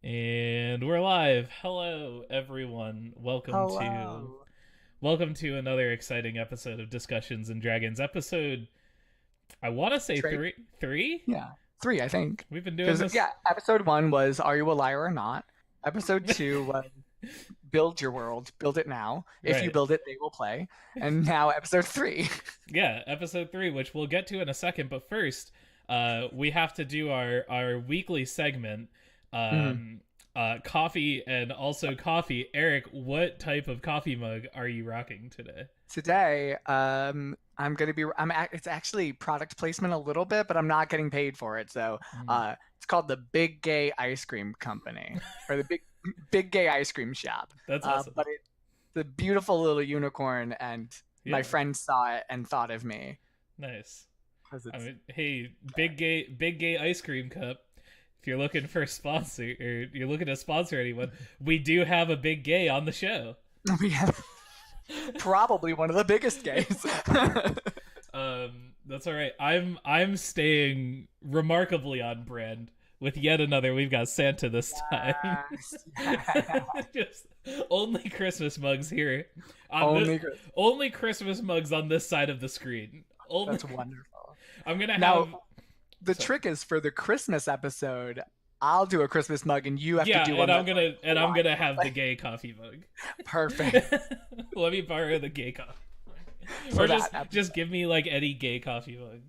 And we're live. Hello, everyone. Hello. Welcome to another exciting episode of Discussions and Dragons. Episode, I want to say Trey? three. Yeah. Three, I think. We've been doing Because, this yeah, episode one was Are You a Liar or Not? Episode two was Build Your World, Build It Now. If you right. build it, they will play. And now episode three. Yeah, episode 3, which we'll get to in a second. But first, we have to do our weekly segment. Mhm. Coffee and also coffee. Eric, what type of coffee mug are you rocking today? Today, I'm going to be, it's actually product placement a little bit, but I'm not getting paid for it. So Mm. it's called the Big Gay Ice Cream Company, or the Big Gay Ice Cream Shop. That's awesome. But it's the beautiful little unicorn, and my Yeah, friend saw it and thought of me nice. because I it's mean, hey, big gay ice cream cup. If you're looking for a sponsor or you're looking to sponsor anyone, we do have a big gay on the show. we have probably one of the biggest gays. That's all right. I'm staying remarkably on brand with yet another. We've got Santa this time. Yes, yes. Just only Christmas mugs here. Only good. Only Christmas mugs on this side of the screen. Only. That's wonderful. I'm gonna have. Now, the Sorry. trick is for the Christmas episode, I'll do a Christmas mug and you have to Yeah, do one and that's like I'm gonna Hawaiian. have the gay coffee mug. Perfect Let me borrow the gay coffee. for Or that just episode. give me like any gay coffee mug.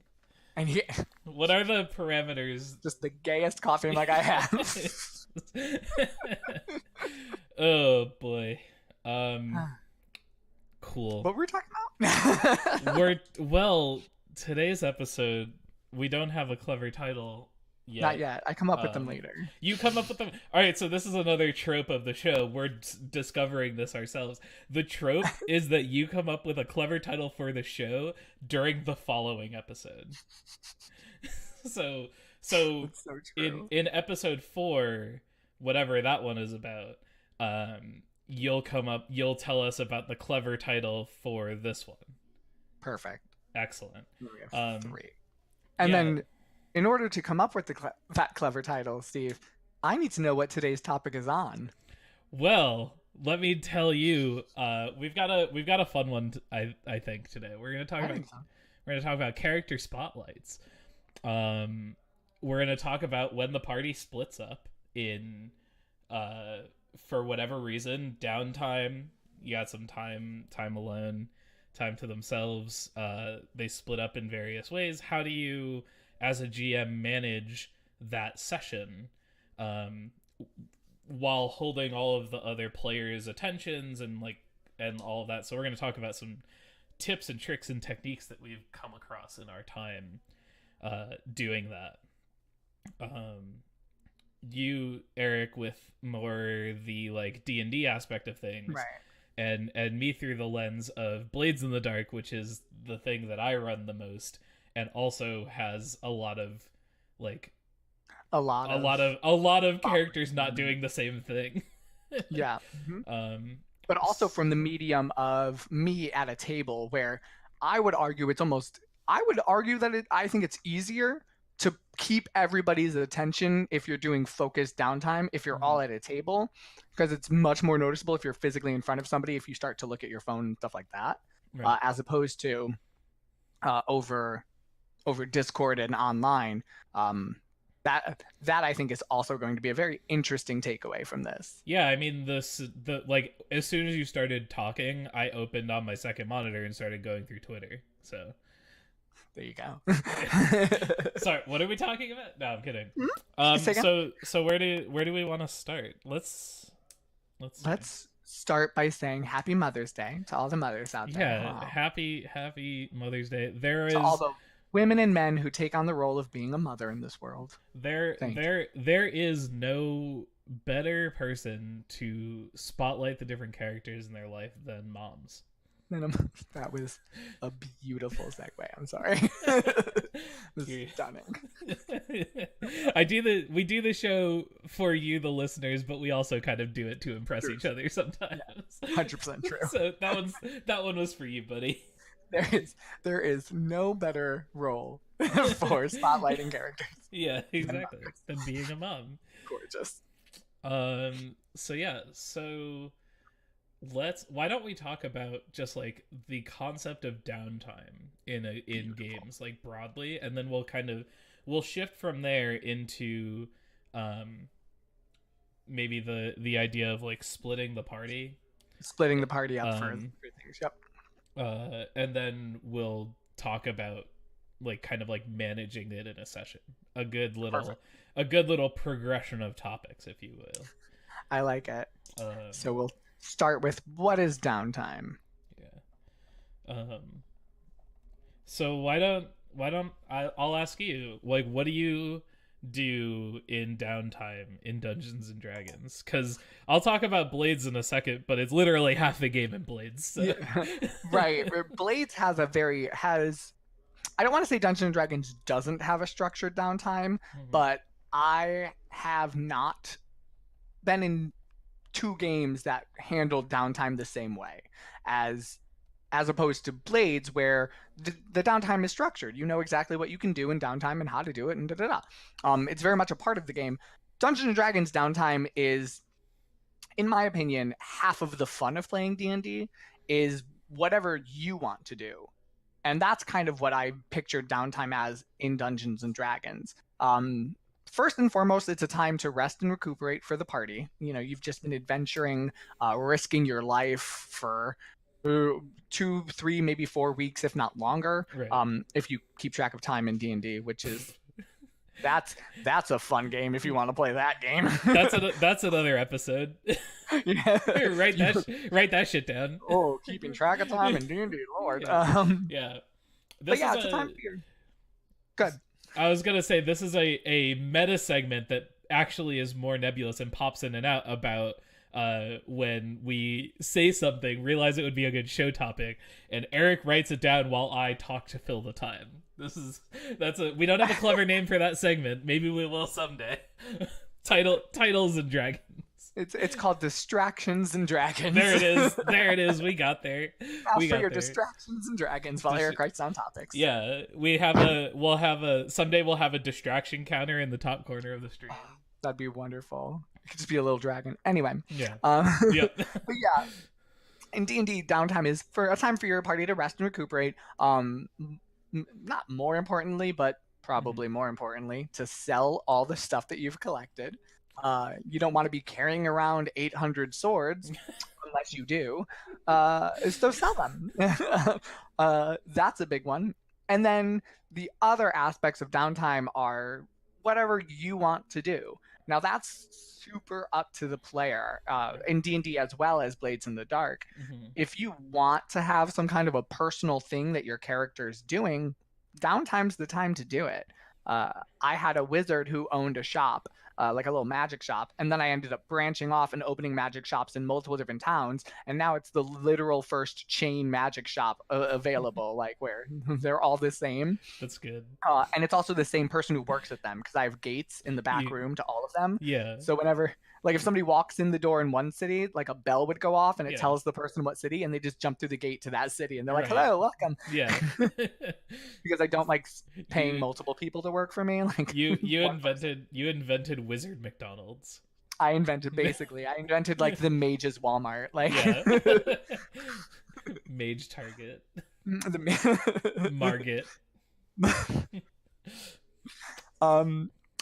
And he, What are the parameters? just the gayest coffee mug I have. Oh boy. Um cool. What were we talking about? Today's episode we don't have a clever title yet. Not yet. I come up with them Um, later. You come up with them. All right, so this is another trope of the show. We're discovering this ourselves. The trope is that you come up with a clever title for the show during the following episode. so so It's so in true. in episode 4, whatever that one is about, you'll tell us about the clever title for this one. Perfect. Excellent. We have Um three. And yeah. then, in order to come up with that clever title, Steve, I need to know what today's topic is on. Well, let me tell you, we've got a fun one. I think today I think so. we're gonna talk about character spotlights. We're gonna talk about when the party splits up in, for whatever reason, downtime. You got some time alone, time to themselves. They split up in various ways. How do you, as a GM, manage that session? Um, while holding all of the other players' attentions and all of that. So we're going to talk about some tips and tricks and techniques that we've come across in our time doing that. You, Eric, with more the like D&D aspect of things, Right. and me through the lens of Blades in the Dark, which is the thing that I run the most and also has a lot of like A lot of a lot of characters not doing the same thing. yeah. um But also from the medium of me at a table, where I would argue I think it's easier to keep everybody's attention if you're doing focused downtime, if you're all at a table, because it's much more noticeable if you're physically in front of somebody, if you start to look at your phone and stuff like that, right. as opposed to over Discord and online. That I think is also going to be a very interesting takeaway from this. Yeah, I mean the like as soon as you started talking, I opened on my second monitor and started going through Twitter. So There you go. sorry, what are we talking about? No, I'm kidding. Say again? So where do we want to start? Let's Let's start by saying Happy Mother's Day to all the mothers out there. yeah, Wow. happy Mother's Day. There To all is the women and men who take on the role of being a mother in this world. Thank you. there is no better person to spotlight the different characters in their life than moms. That was a beautiful segue. I'm sorry. It was You- stunning. We do the show for you, the listeners, but we also kind of do it to impress True. each other sometimes. 100% true. So that one was for you, buddy. There is no better role for spotlighting characters. Yeah, exactly. Than being a mom. Gorgeous. So yeah, so let's why don't we talk about just like the concept of downtime in Beautiful. games like broadly, and then we'll shift from there into um maybe the idea of like splitting the party, Splitting the party up um for things. Yep. and then we'll talk about like kind of like managing it in a session, a good Perfect. little a good little progression of topics, if you will. I like it. um So we'll start with what is downtime? yeah. So I'll ask you, like, what do you do in downtime in Dungeons and Dragons? Because I'll talk about Blades in a second, but it's literally half the game in Blades. So. Yeah. Right. Blades has I don't want to say Dungeons and Dragons doesn't have a structured downtime, Mhm. but I have not been in two games that handled downtime the same way as as opposed to Blades, where the downtime is structured. You know exactly what you can do in downtime and how to do it, and da da da. It's very much a part of the game. Dungeons and Dragons downtime is, in my opinion, half of the fun of playing D&D is whatever you want to do. And that's kind of what I pictured downtime as in Dungeons and Dragons. First and foremost, it's a time to rest and recuperate for the party. You know, you've just been adventuring, risking your life for 2, 3, maybe 4 weeks, if not longer. Right. If you keep track of time in D&D, which is that's that's a fun game if you want to play that game. That's another episode. Yeah, write you, write that shit down. keeping track of time in D&D, Lord. Yeah, yeah. But This is yeah, it's a time a. for your good. I was gonna say this is a meta segment that actually is more nebulous and pops in and out about when we say something, realize it would be a good show topic, and Eric writes it down while I talk to fill the time. We don't have a clever name for that segment. Maybe we will someday. Titles and dragons. It's called Distractions and Dragons. There it is. There it is. We got there. Ask We for got your there. Distractions and Dragons while Eric writes down topics. Yeah, someday we'll have a distraction counter in the top corner of the stream. That'd be wonderful. It could just be a little dragon. Anyway. Yeah. Yep. But yeah, in D&D, downtime is for a time for your party to rest and recuperate. Not more importantly, but probably more importantly, to sell all the stuff that you've collected. You don't want to be carrying around 800 swords unless you do. So sell them. That's a big one. And then the other aspects of downtime are whatever you want to do. Now that's super up to the player in D&D as well as Blades in the Dark. Mhm. If you want to have some kind of a personal thing that your character is doing, downtime's the time to do it. I had a wizard who owned a shop, like a little magic shop, and then I ended up branching off and opening magic shops in multiple different towns, and now it's the literal first chain magic shop available, like where they're all the same. That's good. And it's also the same person who works at them because I have gates in the back You, room to all of them. yeah. So whenever, like, if somebody walks in the door in one city, like a bell would go off and it Yeah. tells the person what city, and they just jump through the gate to that city, and they're like, Right. "Hello, welcome." Yeah. Because I don't like paying You- multiple people to work for me. Like you one person. invented Wizard McDonald's. I invented like the Mage's Walmart, like Yeah. Mage Target. the Marget.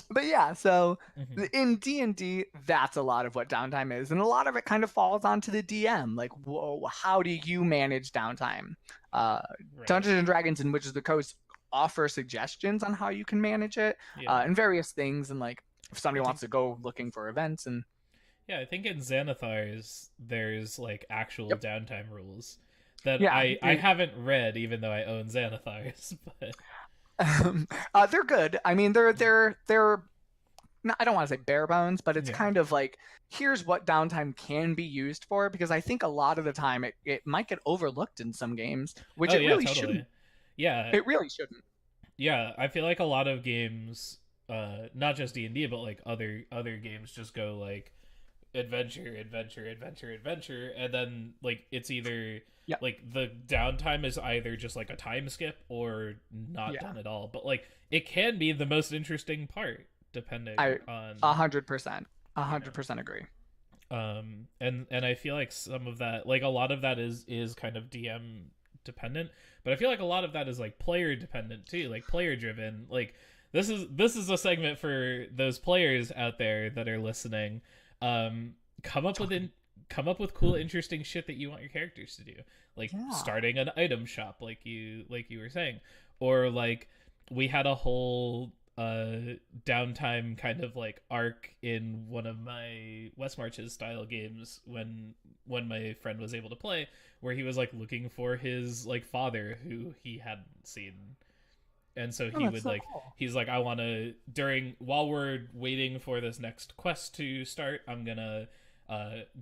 But yeah, so Mhm. in D&D, that's a lot of what downtime is, and a lot of it kind of falls onto the DM. Like, whoa, how do you manage downtime? Right. Dungeons and Dragons and Wizards of the Coast offer suggestions on how you can manage it, Yeah. and various things, and like if somebody I wants to go looking for events and Yeah, I think in Xanathars there's like actual Yep. downtime rules that Yeah, I haven't read, even though I own Xanathars. But they're good. I mean, they're no, I don't want to say bare bones, but it's Yeah. kind of like here's what downtime can be used for, because I think a lot of the time it might get overlooked in some games, which oh it yeah, really totally. shouldn't. Yeah, It really shouldn't. yeah. I feel like a lot of games, not just D&D, but like other games, just go like adventure, adventure, adventure, adventure, and then like it's either Yeah. like the downtime is either just like a time skip or not Yeah. done at all. But like it can be the most interesting part depending I on 100%. you know. 100% agree. And I feel like some of that, like a lot of that is kind of DM dependent, but I feel like a lot of that is like player dependent too, like player driven. Like this is a segment for those players out there that are listening. um come up with in come up with cool interesting shit that you want your characters to do, like Yeah. starting an item shop, like you were saying, or like we had a whole downtime kind of like arc in one of my West Marches style games when my friend was able to play, where he was like looking for his like father who he hadn't seen. And so Oh, he that's would so like cool. he's like, I want to, during while we're waiting for this next quest to start, I'm gonna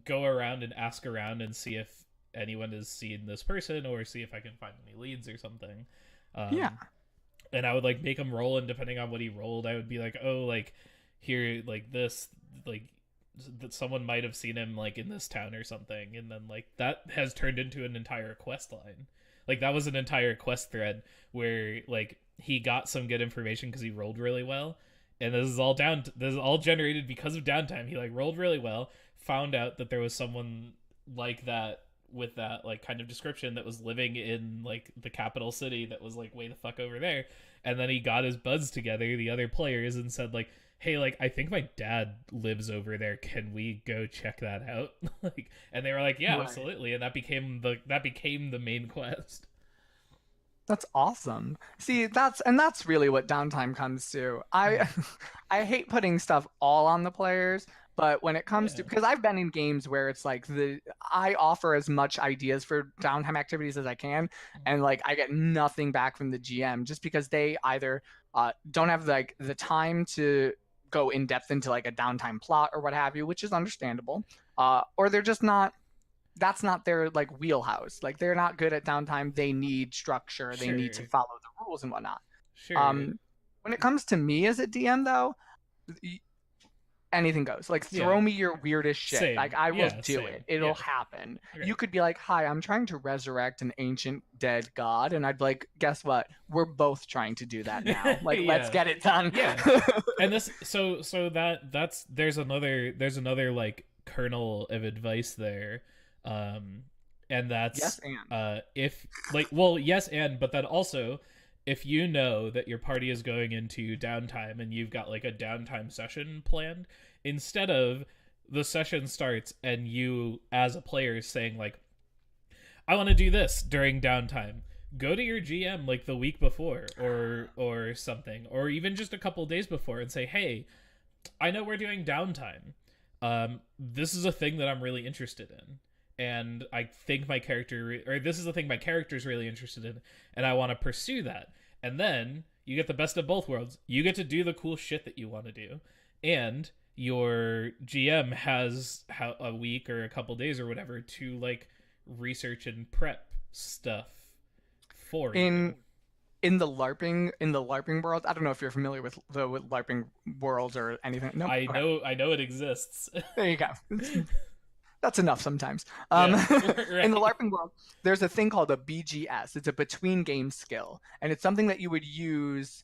go around and ask around and see if anyone has seen this person, or see if I can find any leads or something. Yeah. um and I would like make him roll, and depending on what he rolled, I would be like, oh, like here, like this, like that someone might have seen him like in this town or something, and then like that has turned into an entire quest line. Like that was an entire quest thread where like he got some good information because he rolled really well, and this is all generated because of downtime. He like rolled really well, found out that there was someone like that with that like kind of description that was living in like the capital city that was like way the fuck over there. And then he got his buds together, the other players, and said like, hey, like I think my dad lives over there, can we go check that out? Like, and they were like, yeah, Right. absolutely. And that became the main quest. That's awesome. See, that's really what downtime comes to. I Mm-hmm. I hate putting stuff all on the players, but when it comes to, Yeah. because I've been in games where it's like I offer as much ideas for downtime activities as I can, and like I get nothing back from the GM just because they either don't have like the time to go in depth into like a downtime plot or what have you, which is understandable, or they're just not, that's not their like wheelhouse. Like they're not good at downtime. They need structure. They need to Sure. follow the rules and whatnot. Sure. Um, when it comes to me as a DM, though, anything goes. Like Yeah. throw me your weirdest shit. Like Same. I will Yeah. do Same. it. It'll Yeah. happen. You Right. could be like, "Hi, I'm trying to resurrect an ancient dead god," and I'd be like, "Guess what? We're both trying to do that now. Like let's Yeah. get it done." Yeah. And this, so that's there's another like kernel of advice there. And Yes, that's and if like, well, yes, and but then also, if you know that your party is going into downtime and you've got like a downtime session planned, instead of the session starts and you as a player is saying like, I want to do this during downtime, go to your GM like the week before or something, or even just a couple days before, and say, hey, I know we're doing downtime. This is a thing that I'm really interested in, and I think my character, or this is the thing my character is really interested in, and I want to pursue that. And then you get the best of both worlds. You get to do the cool shit that you want to do, and your GM has a week or a couple days or whatever to like research and prep stuff for you. in in the LARPing world, I don't know if you're familiar with the with LARPing worlds or anything. Nope. Okay, I know it exists. there you go. That's enough sometimes. Yeah. In the Right. LARPing world, there's a thing called a BGS. It's a between game skill, and it's something that you would use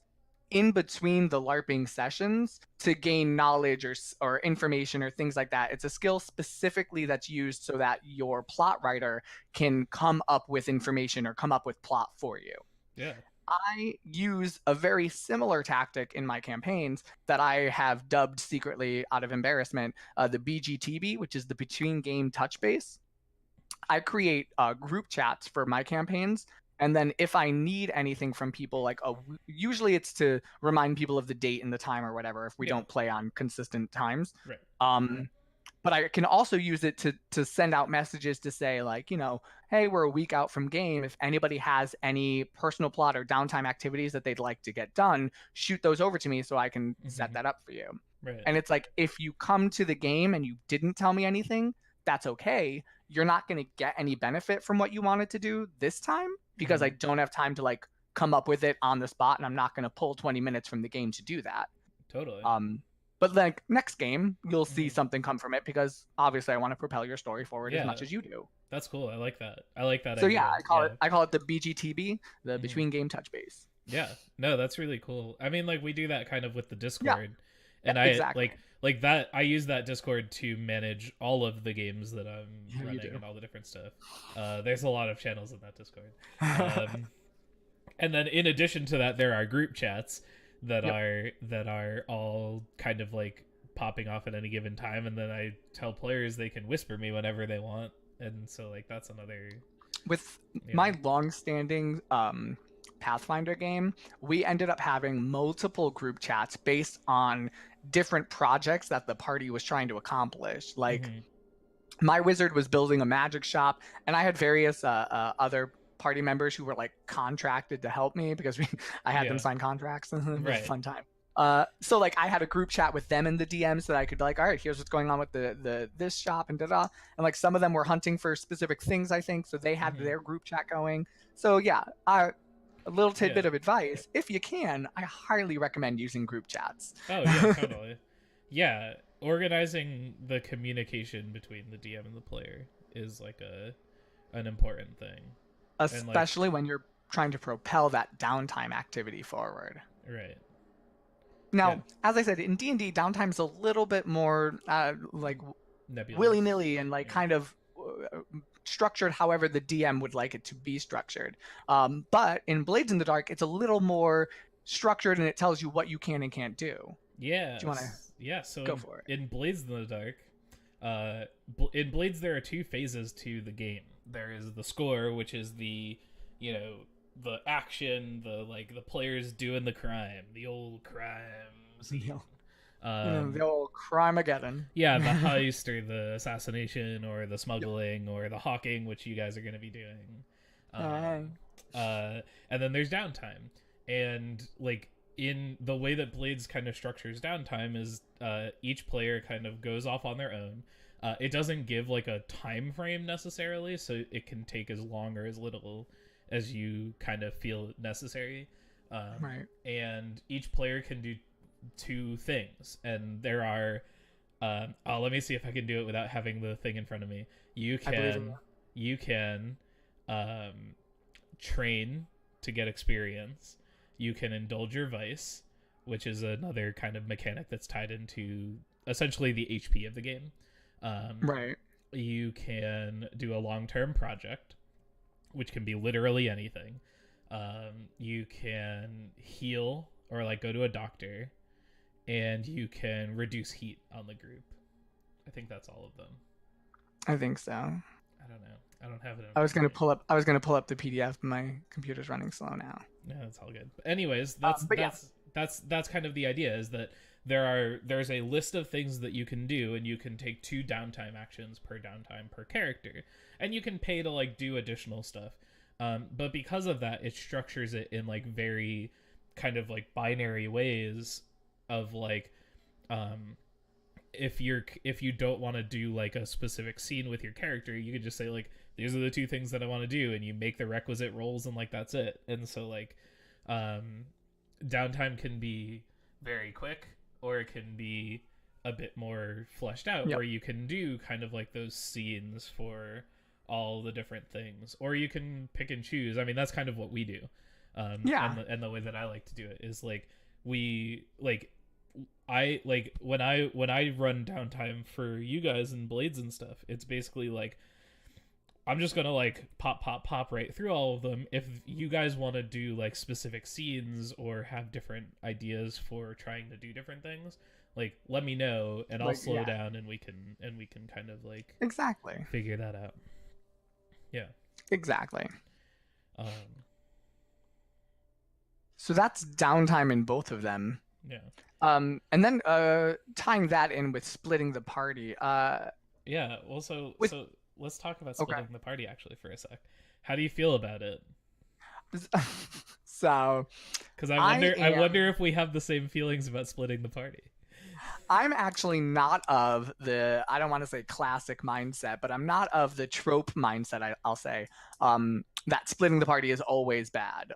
in between the LARPing sessions to gain knowledge or information or things like that. It's a skill specifically that's used so that your plot writer can come up with information or come up with plot for you. Yeah. I use a very similar tactic in my campaigns that I have dubbed secretly out of embarrassment the BGTB, which is the between game touch base. I create group chats for my campaigns. And then if I need anything from people, like usually it's to remind people of the date and the time or whatever if we Yeah. don't play on consistent times. Right. But I can also use it to send out messages to say like, hey, we're a week out from game. If anybody has any personal plot or downtime activities that they'd like to get done, shoot those over to me so I can set Mm-hmm. that up for you. Right. And it's like, if you come to the game and you didn't tell me anything, that's okay. You're not going to get any benefit from what you wanted to do this time because I Mm-hmm. don't have time to like come up with it on the spot, and I'm not going to pull 20 minutes from the game to do that. Totally. But like next game, you'll see Mm-hmm. something come from it because obviously I want to propel your story forward as much Yeah. as you do. That's cool. I like that. I like that So yeah, idea. Yeah. I call it the BGTB, the Mm-hmm. between game touch base. Yeah. No, that's really cool. I mean, like we do that kind of with the Yeah. Discord, And I exactly. like that. I use that Discord to manage all of the games that I'm Yeah, you running do. and all the different stuff. There's a lot of channels in that Discord. Um, and then in addition to that, there are group chats Yep. that are all kind of like popping off at any given time, and then I tell players they can whisper me whenever they want, and so like that's another, With you know. my long-standing Pathfinder game, we ended up having multiple group chats based on different projects that the party was trying to accomplish. Like Mm-hmm. my wizard was building a magic shop, and I had various other party members who were like contracted to help me because I had them Yeah. sign contracts. It was a Right. fun time. So like I had a group chat with them and the DM so that I could be like, all right, here's what's going on with the this shop and da da. And like some of them were hunting for specific things, I think, so they had Mm-hmm. their group chat going. So yeah, a little Yeah. tidbit of advice: if you can, I highly recommend using group chats. Oh yeah, totally. Yeah, organizing the communication between the DM and the player is like a an important thing. And like, Especially when you're trying to propel that downtime activity forward. right. Yeah, Now, as I said, in D&D, downtime's a little bit more like nebulous. willy-nilly and like Yeah. kind of structured however the DM would like it to be structured. But in Blades in the Dark, it's a little more structured and it tells you what you can and can't do. Do you want to Yes. Yeah, so go for it? in Blades in the Dark, in Blades there are two phases to the game. There is the score, which is the, you know, the action, the like the players doing the crime, the old crime scene. The old Crimegeddon. Yeah, the heist or the assassination or the smuggling or the hawking, which you guys are going to be doing. uh, Um, and then there's downtime, and like in the way that Blades kind of structures downtime is each player kind of goes off on their own. It doesn't give like a time frame necessarily, so it can take as long or as little as you kind of feel necessary. right. And each player can do two things, and there are oh, let me see if I can do it without having the thing in front of me. You I believe in can you can um, train to get experience. You can indulge your vice, which is another kind of mechanic that's tied into essentially the HP of the game. Um, Right. you can do a long-term project, which can be literally anything. You can heal or like go to a doctor, and you can reduce heat on the group. I think that's all of them. I think so. I don't know. I don't have it in I was front of gonna me. pull up. I was gonna pull up the PDF, but my computer's running slow now. No, it's all good. But anyways, But yeah, that's kind of the idea is that there's a list of things that you can do, and you can take two downtime actions per downtime per character, and you can pay to like do additional stuff. But because of that, it structures it in like very kind of like binary ways of like um if you don't want to do like a specific scene with your character, you could just say like these are the two things that I want to do, and you make the requisite rolls, and like that's it. And so like um downtime can be very quick, or it can be a bit more fleshed out, yep, where you can do kind of like those scenes for all the different things, or you can pick and choose. I mean, that's kind of what we do. yeah, And the way that I like to do it is like we like I like when I run downtime for you guys and Blades and stuff, it's basically like I'm just gonna like pop right through all of them. If you guys want to do like specific scenes or have different ideas for trying to do different things, like let me know and I'll like slow yeah, down and we can kind of like exactly, figure that out. Yeah. exactly. Um. So that's downtime in both of them. Yeah. And then tying that in with splitting the party. Yeah. Well, With so let's talk about okay, splitting the party actually for a sec. How do you feel about it? so Because I I am. wonder if we have the same feelings about splitting the party. I'm actually not of the, I don't want to say classic mindset, but I'm not of the trope mindset, I'll say, that splitting the party is always bad.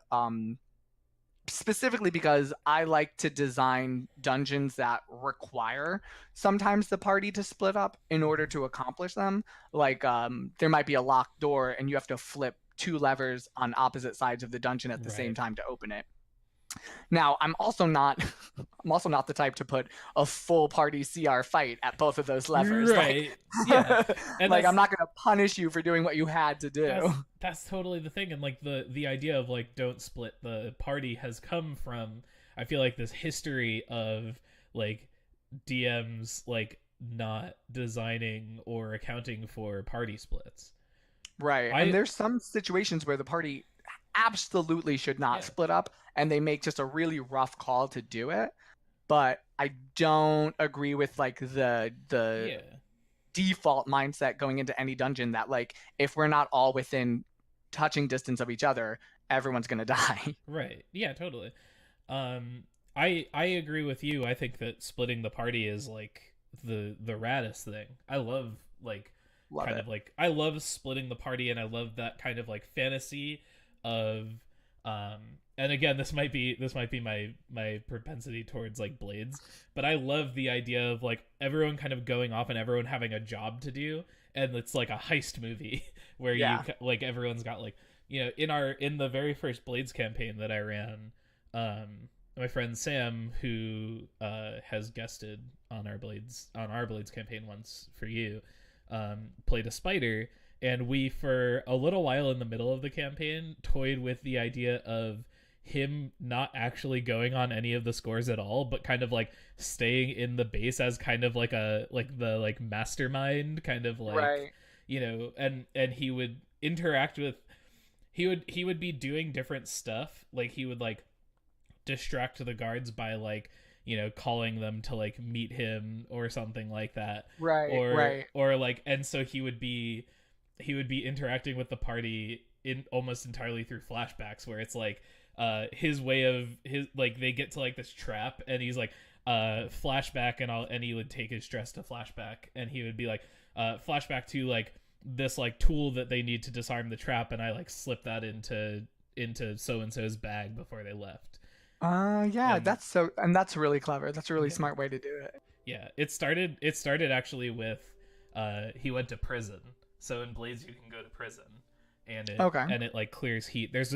Specifically because I like to design dungeons that require sometimes the party to split up in order Mm-hmm. to accomplish them. Like there might be a locked door and you have to flip two levers on opposite sides of the dungeon at the same Right. time to open it. Now, I'm also not I'm also not the type to put a full party CR fight at both of those levers. Like Right. Yeah. And like I'm not going to punish you for doing what you had to do. that's totally the thing. And like the idea of like don't split the party has come from, I feel like, this history of like DMs like not designing or accounting for party splits. Right. And I there's some situations where the party absolutely should not Yeah. split up and they make just a really rough call to do it. But I don't agree with like the Yeah. default mindset going into any dungeon that like if we're not all within touching distance of each other, everyone's going to die. Right. Yeah, totally. Um I agree with you. I think that splitting the party is like the raddest thing. I love like Love kind it. of like I love splitting the party, and I love that kind of like fantasy of and again, this might be my propensity towards like blades, but I love the idea of like everyone kind of going off and everyone having a job to do, and it's like a heist movie where you Yeah. like everyone's got like, in the very first blades campaign that I ran, my friend Sam, who has guested on our blades campaign once for you, played a spider, and we for a little while in the middle of the campaign toyed with the idea of him not actually going on any of the scores at all, but kind of like staying in the base as kind of like a like the like mastermind, kind of like, Right. and he would interact with, he would be doing different stuff, like he would like distract the guards by like, calling them to like meet him or something like that, Right. or Right. like, and so he would be interacting with the party in almost entirely through flashbacks, where it's like his way of his, like, they get to like this trap and he's like flashback, and he would take his dress to flashback, and he would be like flashback to like this like tool that they need to disarm the trap, and I like slip that into so and so's bag before they left. Yeah, And that's really clever. That's a really yeah, smart way to do it. yeah, it started actually with he went to prison. So in Blades you can go to prison, and it Okay. and it like clears heat. There's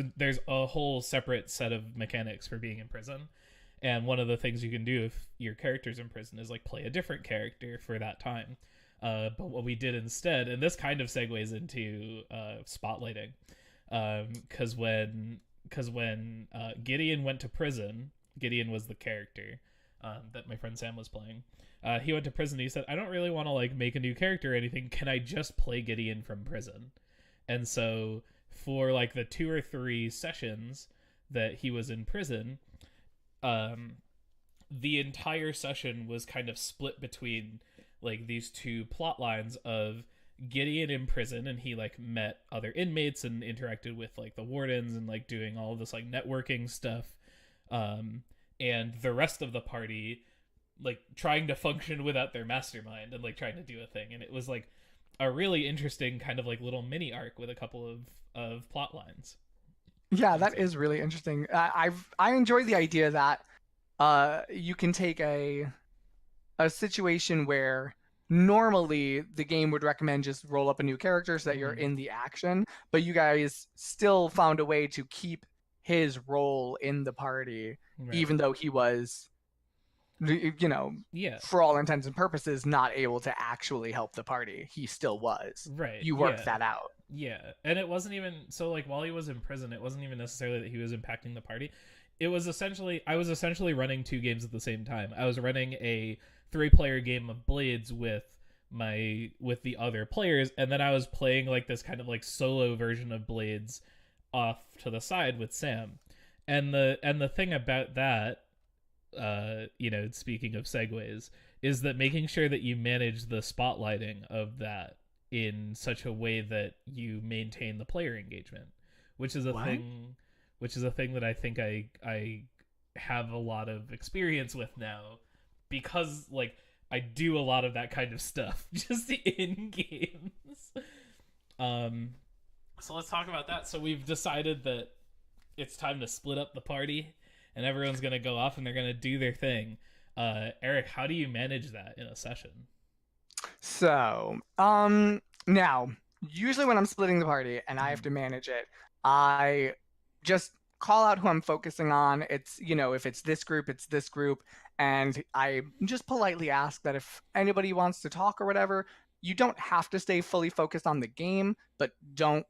a whole separate set of mechanics for being in prison. And one of the things you can do if your character's in prison is like play a different character for that time. But what we did instead, and this kind of segues into spotlighting, because when Gideon went to prison, Gideon was the character that my friend Sam was playing. He went to prison. He said, "I don't really want to like make a new character or anything. Can I just play Gideon from prison?" And so for like the 2 or 3 sessions that he was in prison, um, the entire session was kind of split between like these two plot lines of Gideon in prison, and he like met other inmates and interacted with like the wardens and like doing all of this like networking stuff, um and the rest of the party like trying to function without their mastermind and like trying to do a thing. And it was like a really interesting kind of like little mini arc with a couple of plot lines. Yeah, And that so is really interesting. I enjoy the idea that you can take a situation where normally the game would recommend just roll up a new character so that you're mhm, in the action, but you guys still found a way to keep his role in the party, right, even though he was, you know, yeah, for all intents and purposes, not able to actually help the party. He still was. right, You worked yeah. that out. Yeah, and it wasn't even so like while he was in prison, it wasn't even necessarily that he was impacting the party. It was essentially I was essentially running 2 games at the same time. I was running a 3-player game of Blades with the other players, and then I was playing like this kind of like solo version of Blades off to the side with Sam. And the thing about that, speaking of segues, is that making sure that you manage the spotlighting of that in such a way that you maintain the player engagement, which is a What? thing which is a thing that I think I have a lot of experience with now, because like I do a lot of that kind of stuff just in games. Um so let's talk about that. So we've decided that it's time to split up the party, and everyone's going to go off and they're going to do their thing. Eric, how do you manage that in a session? So, now, usually when I'm splitting the party and I have Mhm. to manage it, I just call out who I'm focusing on. It's, if it's this group, it's this group. And I just politely ask that if anybody wants to talk or whatever, you don't have to stay fully focused on the game, but don't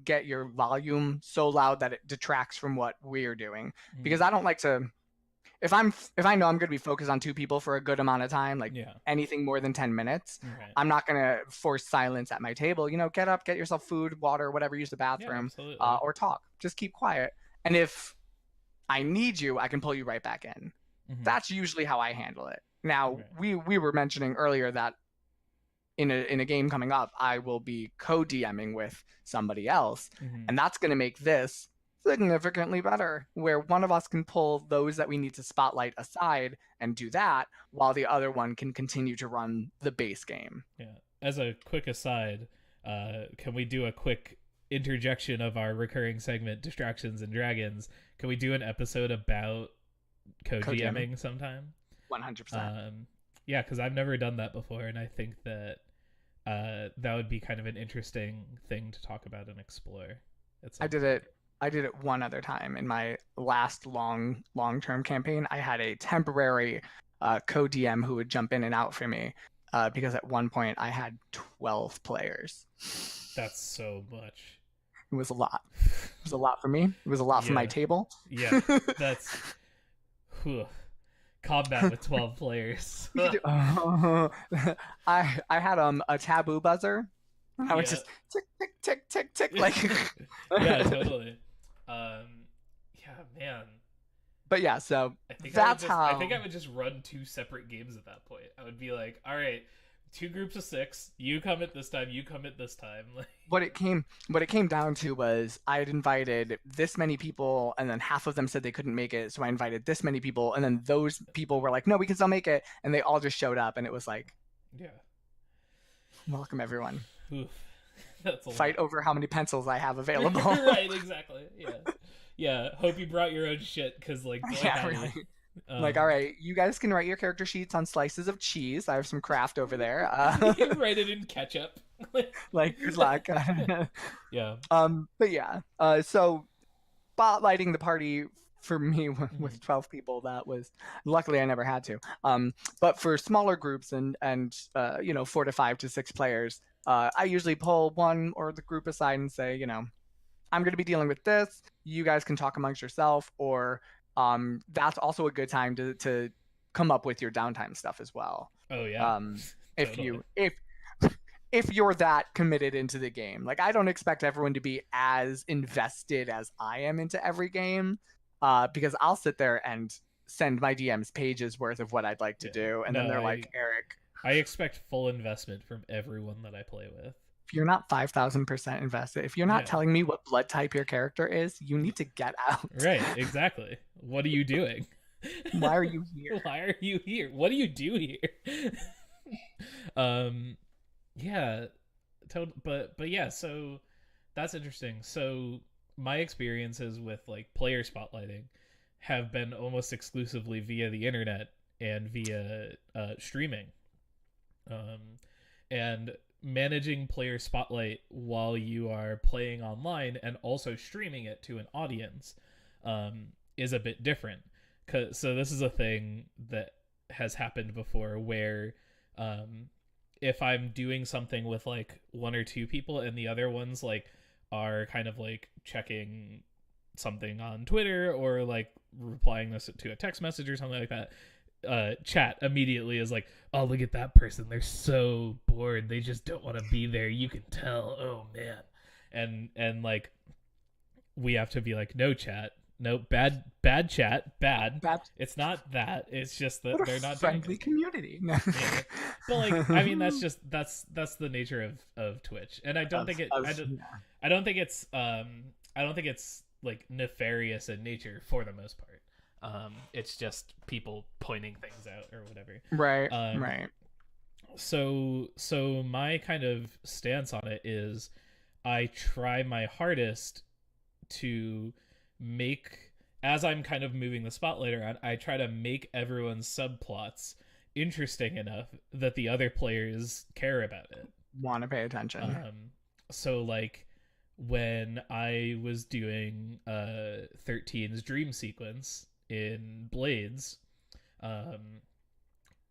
get your volume so loud that it detracts from what we're doing. Because I don't like to, if I know I'm going to be focused on two people for a good amount of time, like Yeah. anything more than 10 minutes, Right. I'm not going to force silence at my table. Get up, get yourself food, water, whatever, use the Yeah, bathroom, absolutely. or talk. Just keep quiet. And if I need you, I can pull you right back in. That's usually how I handle it. Now, we were mentioning earlier that in a game coming up, I will be co-DMing with somebody else, and that's going to make this significantly better, where one of us can pull those that we need to spotlight aside and do that, while the other one can continue to run the base game. Yeah. As a quick aside, can we do a quick interjection of our recurring segment, Distractions and Dragons? Can we do an episode about co-DMing sometime? 100%. Yeah, because I've never done that before, and I think that that would be kind of an interesting thing to talk about and explore. I did it one other time in my last long-term campaign. I had a temporary co-DM who would jump in and out for me because at one point I had 12 players. That's so much. It was a lot. It was a lot for me. It was a lot for my table. Yeah, that's combat with 12 players. I had a taboo buzzer. I would just tick tick tick tick tick like. Yeah, totally. Yeah, man. But yeah, so I think I would just run 2 separate games at that point. I would be like, all right, 2 groups of 6. You come at this time. You come at this time. What it came down to was I had invited this many people, and then half of them said they couldn't make it. So I invited this many people, and then those people were like, "No, we can still make it," and they all just showed up, and it was like, yeah, welcome everyone. Oof. That's a fight lot. over how many pencils I have available. Right, exactly. Yeah. Hope you brought your own shit, because boy, really. All right, you guys can write your character sheets on slices of cheese. I have some craft over there. You write it in ketchup. Good luck. Yeah. But yeah. So spotlighting the party for me with 12 people, that was luckily I never had to. But for smaller groups and 4 to 5 to 6 players, I usually pull one or the group aside and say, I'm going to be dealing with this. You guys can talk amongst yourself, or that's also a good time to come up with your downtime stuff as well. Oh yeah. If you're that committed into the game, I don't expect everyone to be as invested as I am into every game, because I'll sit there and send my DMs pages worth of what I'd like to do, and then they're like, Eric, I expect full investment from everyone that I play with. If you're not 5,000% invested, if you're not telling me what blood type your character is, you need to get out. Right, exactly. What are you doing? Why are you here? Why are you here? What do you do here? Yeah, but yeah, so that's interesting. So my experiences with player spotlighting have been almost exclusively via the internet and via streaming. And managing player spotlight while you are playing online and also streaming it to an audience is a bit different. So this is a thing that has happened before where if I'm doing something with 1 or 2 people and the other ones are kind of checking something on Twitter or replying this to a text message or something like that, chat immediately is oh, look at that person, they're so bored, they just don't want to be there, you can tell, oh man. And we have to be no, chat, no, bad chat, bad. It's not that, it's just that they're not friendly community. Yeah. But I mean, that's the nature of Twitch, and I don't think it's nefarious in nature for the most part. It's just people pointing things out or whatever. Right. Right. So my kind of stance on it is I try my hardest to make, as I'm kind of moving the spotlight around, I try to make everyone's subplots interesting enough that the other players care about it. Want to pay attention. So when I was doing 13's dream sequence in Blades. Um,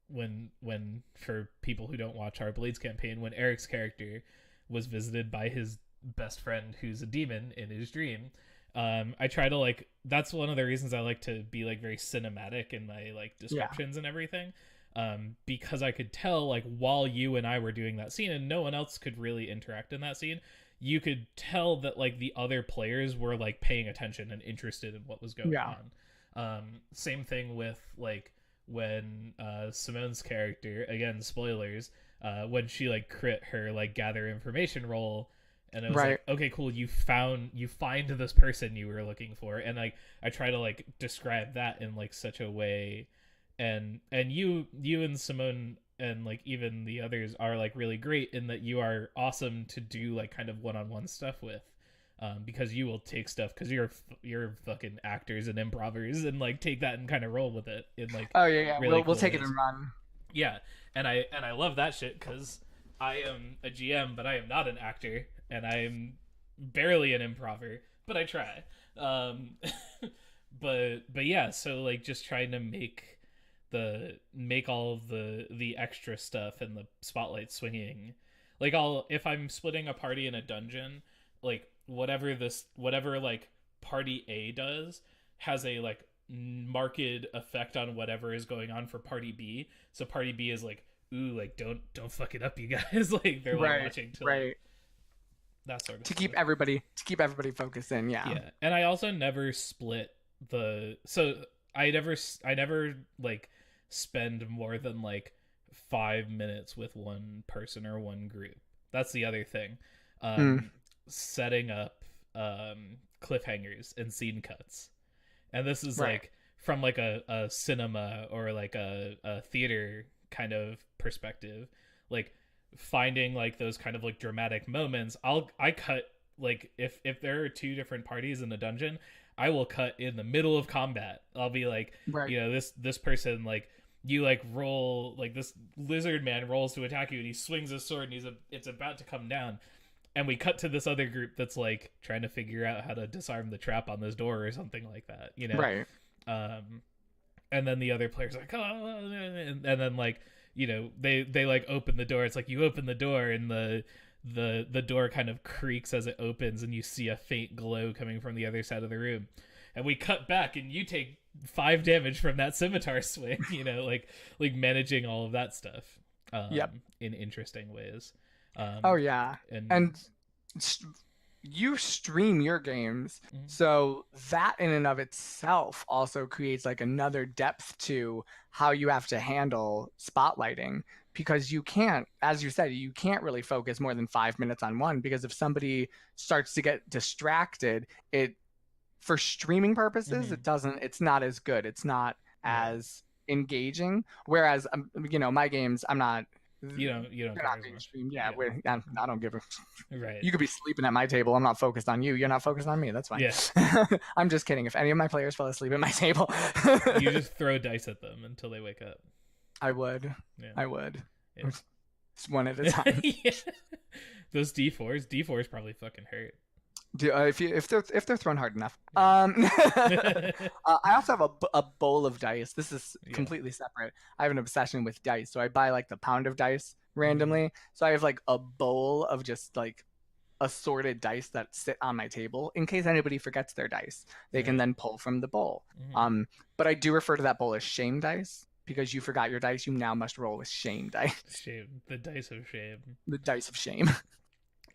when for people who don't watch our Blades campaign, when Eric's character was visited by his best friend who's a demon in his dream, I try to like, that's one of the reasons I like to be like very cinematic in my like descriptions and everything, because I could tell like while you and I were doing that scene and no one else could really interact in that scene, you could tell that like the other players were like paying attention and interested in what was going on. Same thing with like when Simone's character, again spoilers, when she like crit her like gather information roll, and it was like, okay, cool, you find this person you were looking for, and like I try to like describe that in like such a way, and you and Simone and like even the others are like really great in that you are awesome to do like kind of one-on-one stuff with, because you will take stuff because you're fucking actors and improvers and like take that and kind of roll with it in like really we'll take it and run. Yeah, and I love that shit because I am a GM, but I am not an actor, and I am barely an improver, but I try. But yeah, so like just trying to make all of the extra stuff and the spotlight swinging. Like if I'm splitting a party in a dungeon, like whatever like party A does has a like marked effect on whatever is going on for party B. So party B is like, ooh, like don't fuck it up, you guys. Like they're like watching to like, that sort of to stuff. keep everybody focused in. Yeah. And I also never split I never like spend more than like 5 minutes with one person or one group. That's the other thing. Setting up cliffhangers and scene cuts, and this is like from like a cinema or like a theater kind of perspective, like finding like those kind of like dramatic moments. I cut like if there are two different parties in the dungeon, I will cut in the middle of combat. I'll be like, you know, this person, like you like roll, like this lizard man rolls to attack you and he swings his sword and it's about to come down, and we cut to this other group that's like trying to figure out how to disarm the trap on this door or something like that, you know. And then the other player's like, oh, and then like, you know, they like open the door. It's like you open the door and the door kind of creaks as it opens and you see a faint glow coming from the other side of the room, and we cut back and you take 5 damage from that scimitar swing, you know, like managing all of that stuff in interesting ways. And you stream your games, so that in and of itself also creates like another depth to how you have to handle spotlighting, because you can't, as you said, you can't really focus more than 5 minutes on one, because if somebody starts to get distracted, it, for streaming purposes, it's not as good, it's not as engaging. Whereas you know, my games, I'm not, you don't not being streamed. I don't give a right. You could be sleeping at my table. I'm not focused on you. You're not focused on me. That's fine. I'm just kidding. If any of my players fell asleep at my table, you just throw dice at them until they wake up. I would. It's one at a time. Those D4s probably fucking hurt. If they're thrown hard enough. I also have a bowl of dice. This is completely separate. I have an obsession with dice, so I buy like the pound of dice randomly. So I have like a bowl of just like assorted dice that sit on my table in case anybody forgets their dice. They can then pull from the bowl. But I do refer to that bowl as shame dice, because you forgot your dice. You now must roll with shame dice. The dice of shame. The dice of shame.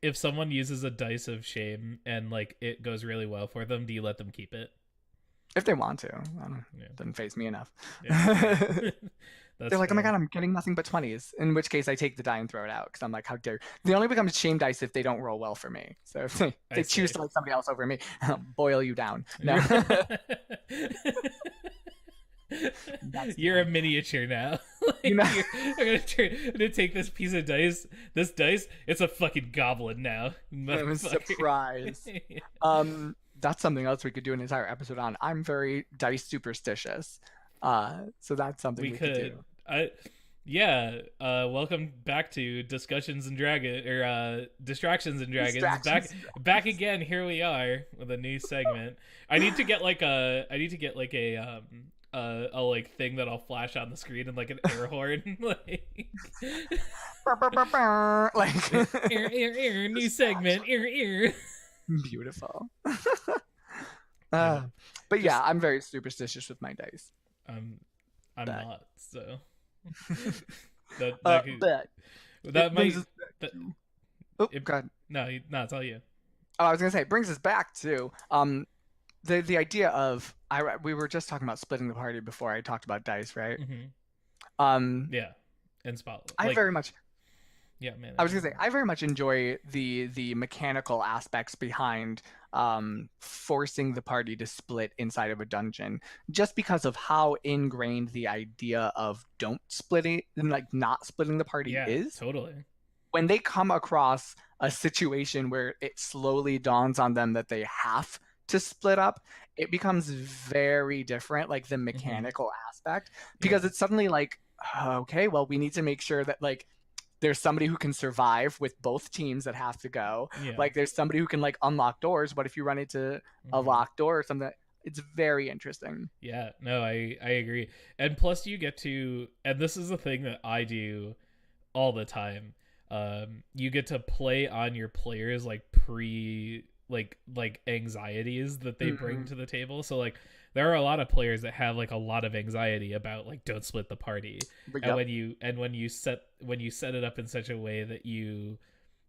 If someone uses a dice of shame and like it goes really well for them, do you let them keep it? If they want to. Doesn't faze me enough. They're like, fair. oh my god, I'm getting nothing but 20s. In which case I take the die and throw it out, because I'm like, how dare. They only become shame dice if they don't roll well for me. So if they choose to let somebody else over me, I'll boil you down. No. You're a miniature now. I'm gonna take this piece of dice. This dice, it's a fucking goblin now. I'm a surprise. That's something else we could do an entire episode on. I'm very dice superstitious. So that's something we could do. Yeah, welcome back to Discussions and Dragon or Distractions and Dragons. Distractions. Back again. Here we are with a new segment. I need to get like a like thing that I'll flash on the screen and like an air horn like Like new segment ear. beautiful. Yeah, But just- yeah, I'm very superstitious with my dice. I'm But- not so. that But that it might brings us that, oh, it- God. no, it's all you. Oh, I was gonna say, it brings us back to the idea of we were just talking about splitting the party before I talked about dice, right? Yeah, and spotlight. I Like, very much yeah, man. I was gonna say I very much enjoy the mechanical aspects behind forcing the party to split inside of a dungeon, just because of how ingrained the idea of don't splitting and like not splitting the party yeah, is. totally. When they come across a situation where it slowly dawns on them that they have to split up, it becomes very different, like the mechanical aspect, because it's suddenly like, okay, well, we need to make sure that like there's somebody who can survive with both teams that have to go. Yeah. Like there's somebody who can like unlock doors, but if you run into a locked door or something, it's very interesting. Yeah, no, I agree. And plus you get to, and this is the thing that I do all the time. You get to play on your players like like anxieties that they bring to the table. So like there are a lot of players that have like a lot of anxiety about like don't split the party. But, And when you set it up in such a way that you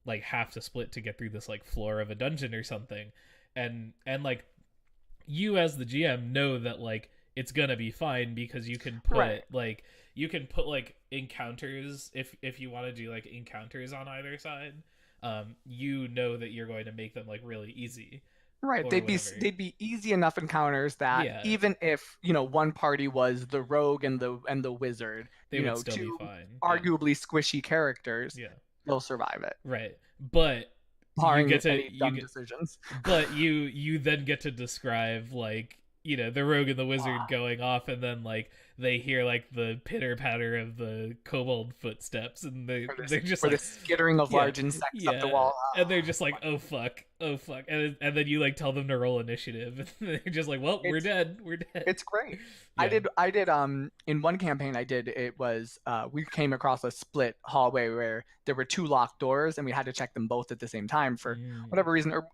like have to split to get through this like floor of a dungeon or something, and like you as the GM know that like it's gonna be fine because you can put like encounters if you want to do like encounters on either side. You know that you're going to make them like really easy. Right, Or they'd whatever. be easy enough encounters that Yeah. even if one party was the rogue and the wizard, They would still be two fine. arguably squishy characters, Yeah. they'll survive it, Right. But barring you get to any dumb decisions. but you then get to describe like the rogue and the wizard going off, and then like they hear like the pitter patter of the kobold footsteps, and they're just or like the skittering of large insects up the wall. and they're just like oh fuck, and then you like tell them to roll initiative, and they're just like well we're dead. It's great. Yeah. I did in one campaign it was we came across a split hallway where there were two locked doors and we had to check them both at the same time for whatever reason, or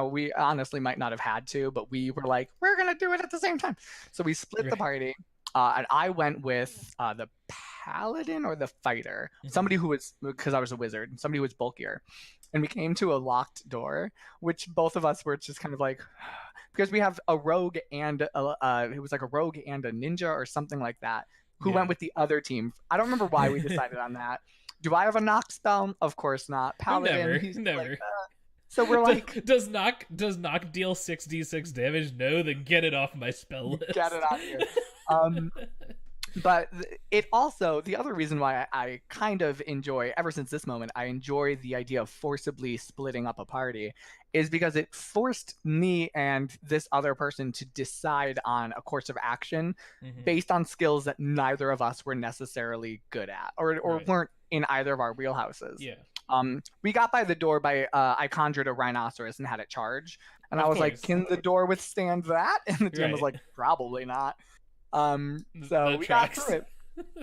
we honestly might not have had to, but we were like, we're gonna do it at the same time, so we split the party, and I went with the paladin or the fighter, somebody who was, because I was a wizard, somebody who was bulkier, and we came to a locked door, which both of us were just kind of like, because we have a rogue and it was like a rogue and a ninja or something like that who went with the other team. I don't remember why we decided on that. Do I have a knock spell? Of course not. Paladin, Never. Like, so we're like, does knock deal 6d6 damage? No, then get it off my spell list. get it out here. But it also, the other reason why I kind of enjoy, ever since this moment, I enjoy the idea of forcibly splitting up a party, is because it forced me and this other person to decide on a course of action based on skills that neither of us were necessarily good at, or weren't in either of our wheelhouses. Yeah. We got by the door by I conjured a rhinoceros and had it charge, and I was like, can the door withstand that? And the GM was like, probably not. So we got through it.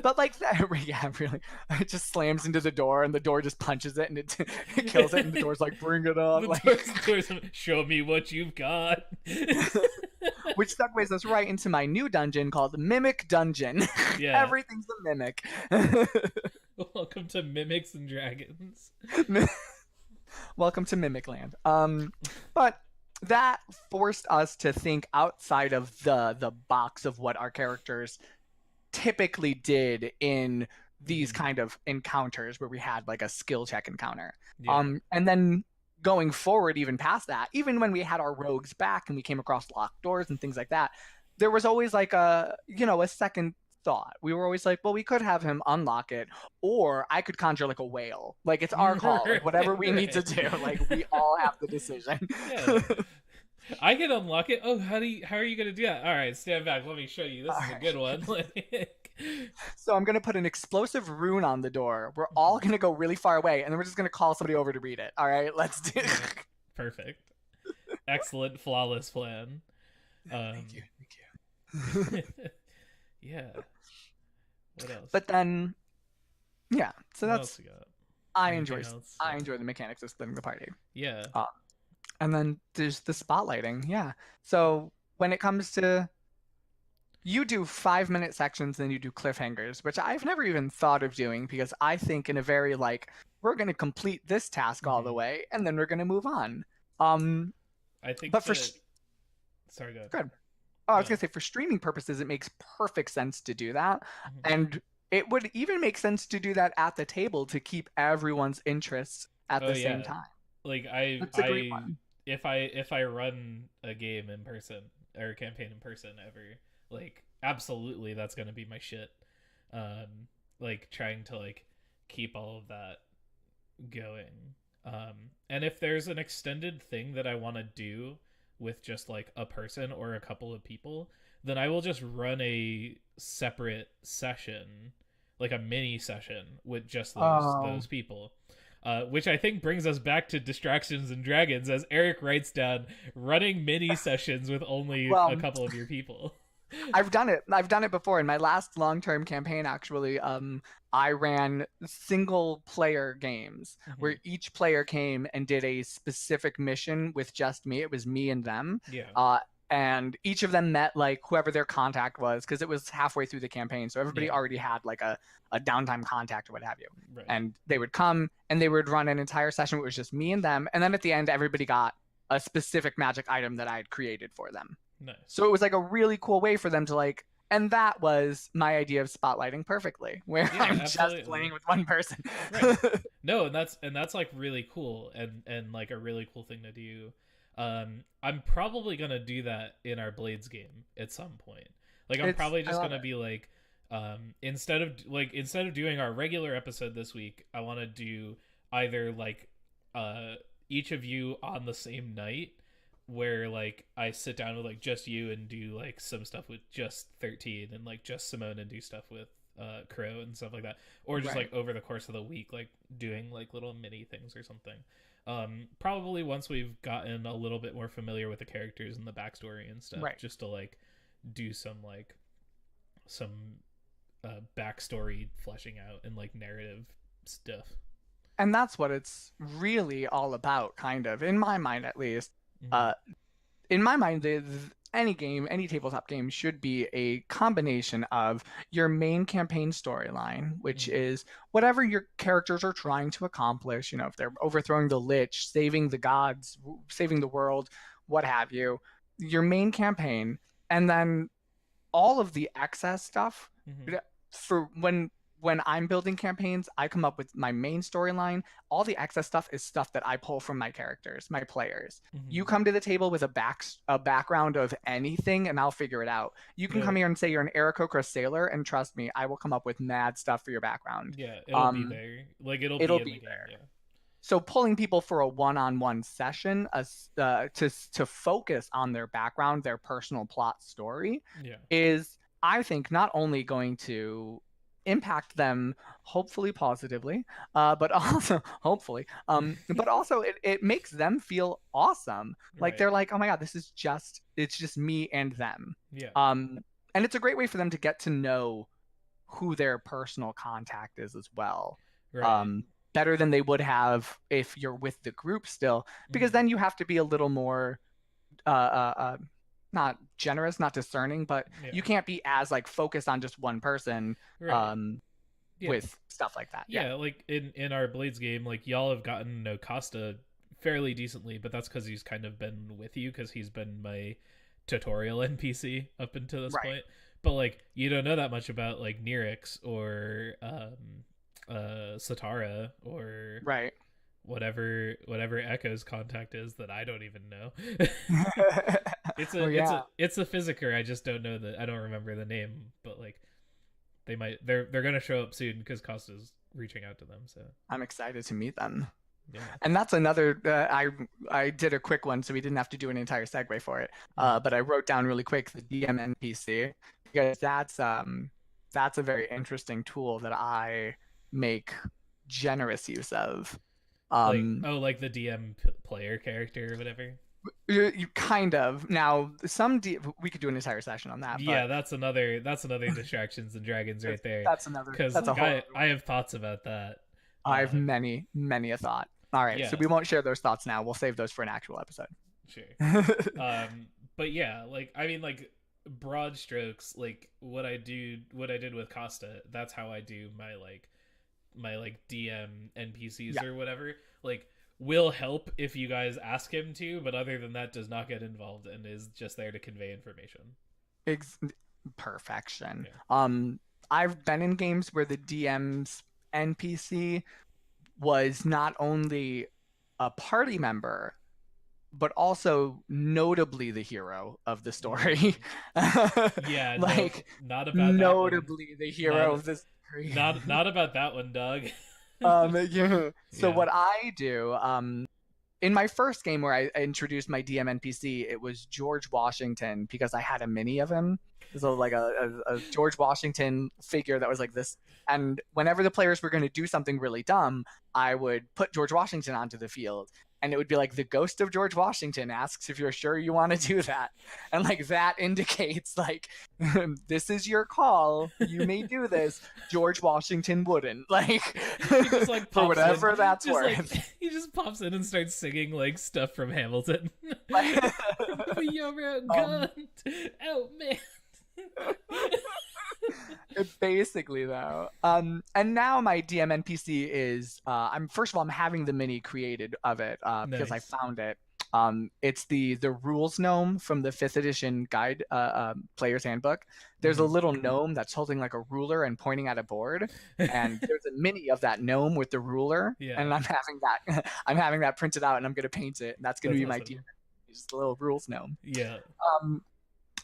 But like that, yeah, really, it just slams into the door and the door just punches it and it kills it, and the door's like, bring it on, like, door's, show me what you've got. Which segues us right into my new dungeon called Mimic Dungeon. Yeah. Everything's a mimic. Welcome to Mimics and Dragons. Welcome to Mimic Land. But that forced us to think outside of the box of what our characters typically did in these kind of encounters where we had like a skill check encounter. And then going forward, even past that, even when we had our rogues back and we came across locked doors and things like that, there was always like a second thought. We were always like, well, we could have him unlock it, or I could conjure like a whale. Like, it's our call. Like, whatever we need to do. Like, we all have the decision. Yeah. I can unlock it. Oh, how are you gonna do that? All right, stand back. Let me show you. This is a good one. So I'm gonna put an explosive rune on the door. We're all gonna go really far away, and then we're just gonna call somebody over to read it. All right, let's do. All right. Perfect. Excellent, flawless plan. Thank you, Um, thank you. yeah. What else? But then, yeah. So What else that's we got? I enjoy. Anything else? I enjoy the mechanics of splitting the party. Yeah. Uh, and then there's the spotlighting. Yeah. So when it comes to you do 5 minute sections, then you do cliffhangers, which I've never even thought of doing because I think in a very like we're going to complete this task all the Mm-hmm. way and then we're going to move on. Um, I think but for that. Sorry, go ahead. good. Oh, I was No. gonna say for streaming purposes, it makes perfect sense to do that, Mhm. and it would even make sense to do that at the table to keep everyone's interests at Oh the same yeah. time. Like I That's a great I one. if I run a game in person or a campaign in person ever, like absolutely that's gonna be my shit. Like trying to like keep all of that going. And if there's an extended thing that I want to do with just like a person or a couple of people, then I will just run a separate session, like a mini session with just those Oh, people. Which I think brings us back to Distractions and Dragons, as Eric writes down running mini sessions with only a well, couple of your people. I've done it. I've done it before in my last long-term campaign. Actually, I ran single-player games Hmm. where each player came and did a specific mission with just me. It was me and them, Yeah, uh, and each of them met like whoever their contact was because it was halfway through the campaign, so everybody yeah, already had like a downtime contact or what have you. right. And they would come and they would run an entire session where it was just me and them, and then at the end, everybody got a specific magic item that I had created for them. Nice. So it was like a really cool way for them to like, and that was my idea of spotlighting perfectly, where Yeah, I'm just absolutely. playing with one person. Right. No, and that's like really cool and like a really cool thing to do. I'm probably gonna do that in our Blades game at some point. Like I'm probably I just love gonna it. be like, instead of doing our regular episode this week, I want to do either like uh each of you on the same night, where like I sit down with like just you and do like some stuff with just 13 and like just Simone and do stuff with Crow and stuff like that, or just Right, like over the course of the week like doing like little mini things or something. Probably once we've gotten a little bit more familiar with the characters and the backstory and stuff, right. just to like do some backstory fleshing out and like narrative stuff. And that's what it's really all about, kind of, in my mind at least. Mm-hmm. Uh, in my mind, any game, any tabletop game should be a combination of your main campaign storyline, which Mm-hmm. is whatever your characters are trying to accomplish. You know, if they're overthrowing the Lich, saving the gods, saving the world, what have you, your main campaign, and then all of the excess stuff Mm-hmm. for when I'm building campaigns, I come up with my main storyline. All the excess stuff is stuff that I pull from my characters, my players. Mm-hmm. You come to the table with a background of anything, and I'll figure it out. You can come No, here and say you're an Aarakocra sailor, and trust me, I will come up with mad stuff for your background. yeah, it'll be Um, there. Like it'll it'll be in the be game. there. Yeah. So pulling people for a one-on-one session to focus on their background, their personal plot story, Yeah. is I think not only going to impact them hopefully positively, but also hopefully, but also it makes them feel awesome. Like Right. they're like, oh my god, it's just me and them. Yeah. Um, and it's a great way for them to get to know who their personal contact is as well. Right. Um, better than they would have if you're with the group still, because Mm-hmm. then you have to be a little more uh, uh, uh, not generous, not discerning, but Yeah. you can't be as like focused on just one person Right. um, Yeah. with stuff like that. Yeah, Yeah. Like in our Blades game, like y'all have gotten to know Costa fairly decently, but that's because he's kind of been with you because he's been my tutorial NPC up until this right, point. But like you don't know that much about like Nirix or Satara or right. whatever Echo's contact is that I don't even know. it's Oh a it's a yeah, it's a physiker. I just don't know I don't remember the name, but like they're gonna show up soon because Costa's reaching out to them. So I'm excited to meet them. yeah. And that's another. I did a quick one, so we didn't have to do an entire segue for it. Mm-hmm. But I wrote down really quick the DM NPC because that's that's a very interesting tool that I make generous use of. Like, Um, oh, like the DM player character or whatever. you kind of now we could do an entire session on that, Yeah, but that's another distractions and dragons right there. Because that's a like whole I have thoughts about that. I have many a thought. All right, so Yeah, we won't share those thoughts now. We'll save those for an actual episode. sure. But yeah, like I mean, like broad strokes, like what I did with Costa. That's how I do my DM NPCs Yeah, or whatever. Like will help if you guys ask him to, but other than that, does not get involved and is just there to convey information. ex- perfection. Yeah. I've been in games where the DM's NPC was not only a party member, but also notably the hero of the story. Yeah, no, Like, not about that one. notably the hero Not of the story. not about that one, Doug. Yeah. So Yeah. what I do, in my first game where I introduced my DM NPC, it was George Washington because I had a mini of him. So like a George Washington figure that was like this. And whenever the players were going to do something really dumb, I would put George Washington onto the field. And it would be like the ghost of George Washington asks if you're sure you want to do that. And like that indicates like this is your call. You may do this. George Washington wouldn't. Like He just like for pops whatever in, that's just worth. like he just pops in and starts singing like stuff from Hamilton. Like, You're outgunned. Oh man. basically though, and now my DM NPC is I'm first of all I'm having the mini created of it because I Nice. found it. It's the rules gnome from the 5th edition guide player's handbook. There's a Mhm. little gnome that's holding like a ruler and pointing at a board, and there's a mini of that gnome with the ruler, Yeah, and I'm having that I'm having that printed out, and I'm gonna paint it, and that's gonna that's be my awesome. DM. Just a little rules gnome. Yeah. Um,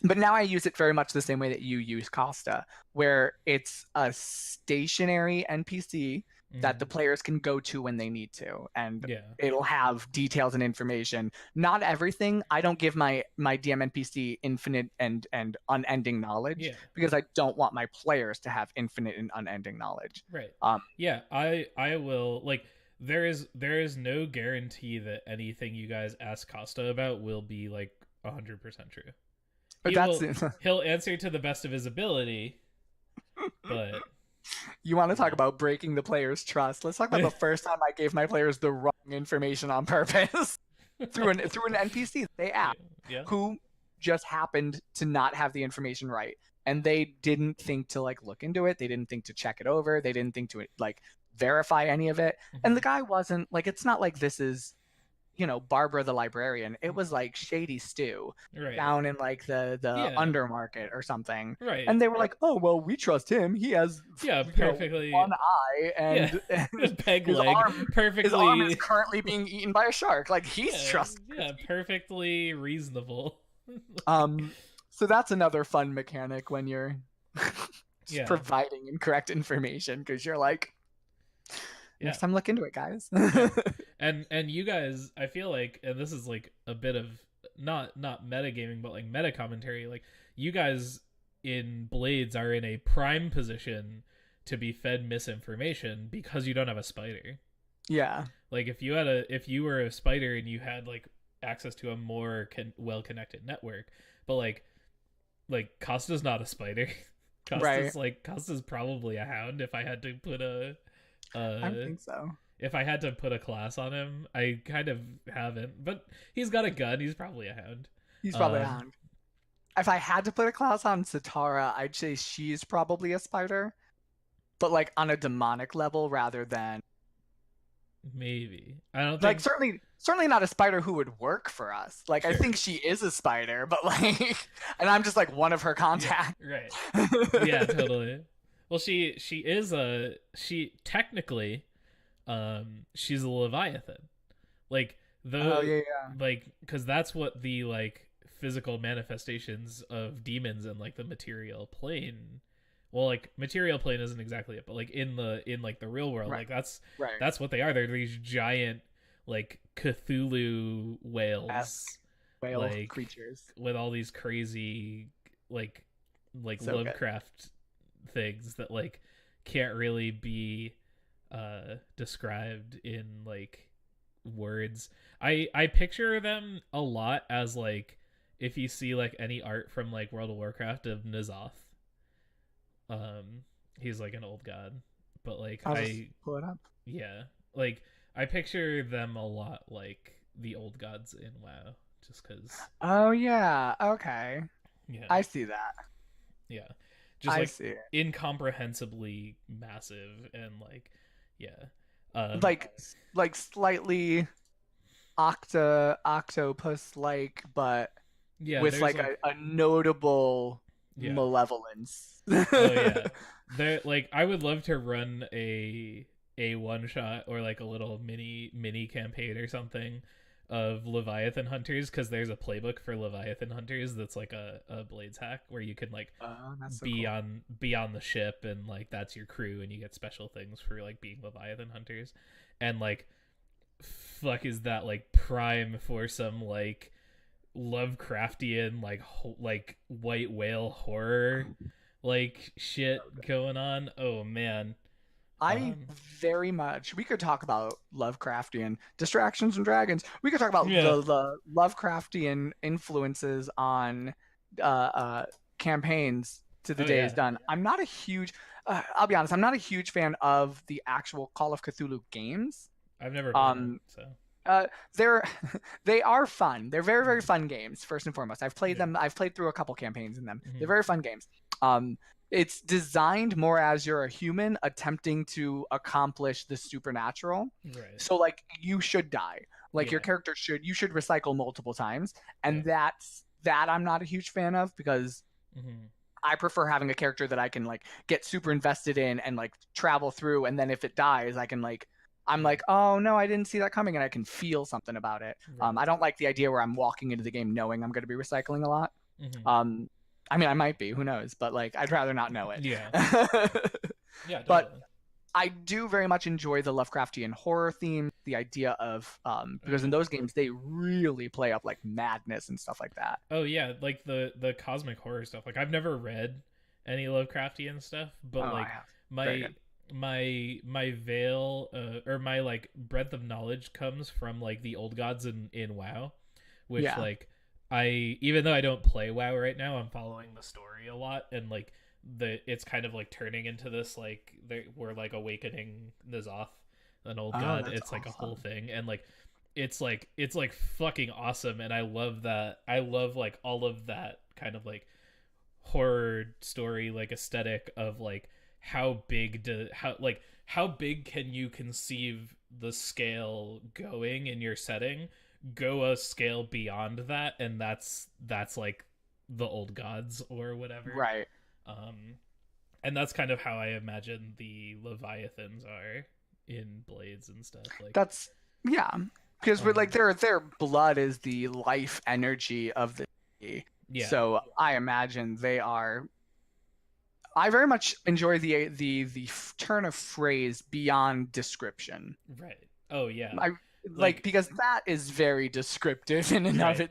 but now I use it very much the same way that you use Costa, where it's a stationary NPC that the Mhm. players can go to when they need to, and Yeah. it'll have details and information. Not everything. I don't give my DM NPC infinite and unending knowledge Yeah. because I don't want my players to have infinite and unending knowledge. Right. Um, Yeah, I will like there is no guarantee that anything you guys ask Costa about will be like 100% true. but He that's will he'll answer to the best of his ability, but you want to talk yeah. about breaking the player's trust. Let's talk about the first time I gave my players the wrong information on purpose through an NPC that they asked Yeah. who just happened to not have the information right, and they didn't think to like look into it. They didn't think to check it over. They didn't think to like verify any of it. And the Mhm. guy wasn't like, it's not like this is Barbara the librarian. It was like Shady Stew Right. down in like the Yeah. undermarket or something. Right. And they were like, "Oh well, we trust him. He has Yeah, perfectly. one eye, Yeah. and Peg his leg. arm Perfectly. is currently being eaten by a shark. Like he's Yeah. trustworthy." Yeah, perfectly reasonable. Um, so that's another fun mechanic when you're just Yeah. providing incorrect information because you're like, Yeah. next time look into it, guys. And you guys, I feel like, and this is like a bit of not metagaming, but like meta commentary, like you guys in Blades are in a prime position to be fed misinformation because you don't have a spider. Yeah. Like if you were a spider and you had like access to a more well connected network, but like Costa's not a spider. Costa's probably a hound. If I had to put I think so. if I had to put a class on him, I kind of haven't, but he's got a gun. He's probably a hound. He's probably a hound. If I had to put a class on Satara, I'd say she's probably a spider, but like on a demonic level rather than Maybe. I don't like think certainly not a spider who would work for us. Like I think she is a spider, but like, and I'm just like one of her contacts. Yeah, right. Yeah, totally. Well, she technically she's a Leviathan. Like Oh yeah, yeah. like cuz that's what the like physical manifestations of demons and like the material plane. Well, like material plane isn't exactly it, but like in like the real world, Right. like that's Right. what they are. They're these giant like Cthulhu whales, Whale like creatures. with all these crazy like So good. Lovecraft things that like can't really be described in like words. I picture them a lot as like if you see like any art from like World of Warcraft of N'Zoth. Um he's like an old god. But like I'll just pull it up. yeah, like I picture them a lot like the old gods in WoW just cuz Oh yeah. Okay. yeah. I see that. Yeah. Just I like see it. incomprehensibly massive and like yeah. Like slightly octopus like, but Yeah, with there's like like a notable yeah. malevolence. Oh yeah. There like I would love to run a one shot or like a little mini campaign or something of Leviathan Hunters because there's a playbook for Leviathan Hunters that's like a Blades hack where you can like Oh, that's so be cool. on the ship and like that's your crew and you get special things for like being Leviathan Hunters and like fuck is that like prime for some like Lovecraftian like like white whale horror like shit So good. going on. Oh man. I Um very much. We could talk about Lovecraftian distractions and dragons. We could talk about yeah. the Lovecraftian influences on uh, campaigns to the Oh day is yeah. done. I'm not a huge. I'll be honest. I'm not a huge fan of the actual Call of Cthulhu games. I've never played them, Um, so uh, they're they are fun. They're very fun games. First and foremost, I've played yeah. them. I've played through a couple campaigns in them. They're Hmm. very fun games. Um, it's designed more as you're a human attempting to accomplish the supernatural. Right. So like you should die. Like your Yeah. character should you should recycle multiple times, Yeah. and that I'm not a huge fan of because Hmm. I prefer having a character that I can like get super invested in and like travel through, and then if it dies, I can like I'm Yeah. like, oh no, I didn't see that coming, and I can feel something about it. Right. I don't like the idea where I'm walking into the game knowing I'm going to be recycling a lot. Hmm. Um, I mean, I might be, who knows? But like, I'd rather not know it. Yeah. Yeah, But totally. I do very much enjoy the Lovecraftian horror theme, the idea of Oh because in yeah. those games they really play up like madness and stuff like that. Oh yeah, like the cosmic horror stuff. Like I've never read any Lovecraftian stuff, Oh, but I like have. Very my good. my veil or my like breadth of knowledge comes from like the old gods in WoW, which Yeah. like I even though I don't play WoW right now, I'm following the story a lot and like it's kind of like turning into this like we're like awakening N'Zoth, an old Oh, god. that's It's like a whole awesome. thing and like it's like fucking awesome and I love that. I love like all of that kind of like horror story like aesthetic of like how big can you conceive the scale going in your setting, go a scale beyond that, and that's like the old gods or whatever. Right. um and that's kind of how I imagine the Leviathans are in Blades and stuff like That's yeah, because we're like um their blood is the life energy of the sea. yeah. So I imagine they are. I very much enjoy the turn of phrase beyond description. Right. Oh yeah. I like Like because that is very descriptive in and of right.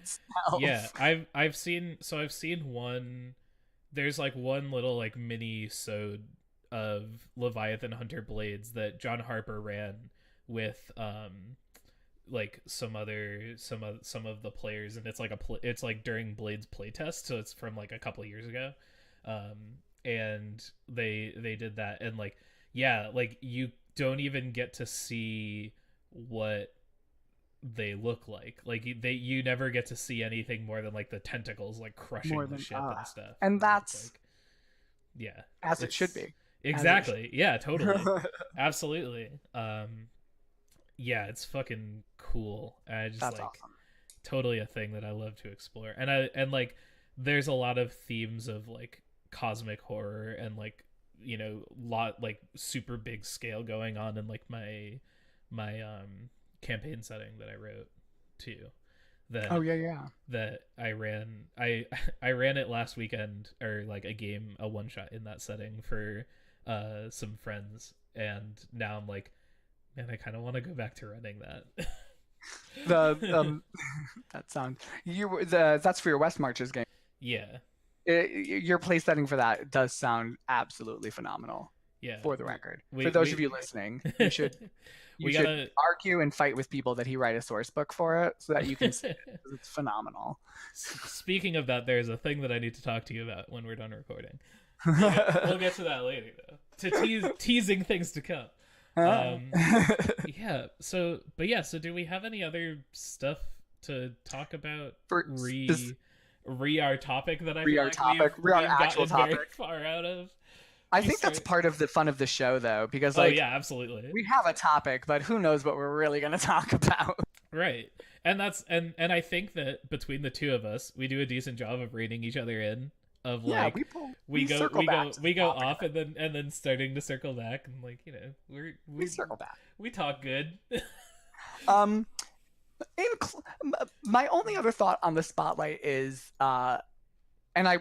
Yeah, itself. I've seen one. There's like one little like mini sode of Leviathan Hunter Blades that John Harper ran with like some of the players, and it's like it's like during Blades playtest, so it's from like a couple years ago. And they did that, and like yeah, like you don't even get to see what they look like you never get to see anything more than like the tentacles like crushing More the than ship and stuff, and and it's that's like yeah, as it should it's be. As it exactly yeah, totally, should. absolutely. Yeah, it's fucking cool. I just That's like awesome. totally a thing that I love to explore, and like there's a lot of themes of like cosmic horror and like lot like super big scale going on in like my campaign setting that I wrote too, Oh that yeah, yeah. I ran. I ran it last weekend, or like a game, a one shot in that setting for some friends, and now I'm like, man, I kind of want to go back to running that. The that sounds you the that's for your West Marches game. Yeah. Your place setting for that does sound absolutely phenomenal. Yeah, For the record, for we those of we you listening, you should we gotta. argue and fight with people that he write a source book for it so that you can see it because it's phenomenal. Speaking of that, there's a thing that I need to talk to you about when we're done recording. We'll get to that later though. To teasing things to come. Yeah. So, but yeah. So, do we have any other stuff to talk about? For Our topic that I re feel our like topic, we've, re our we've actual gotten very topic. far out of. I We think that's start. part of the fun of the show, though, because Oh like yeah, absolutely. we have a topic, but who knows what we're really going to talk about? Right. And that's and I think that between the two of us, we do a decent job of reining each other in. Of Yeah, like we go circle back to we the go topic off and then starting to circle back and like we circle back. we talk good. Um, my only other thought on the spotlight is, and I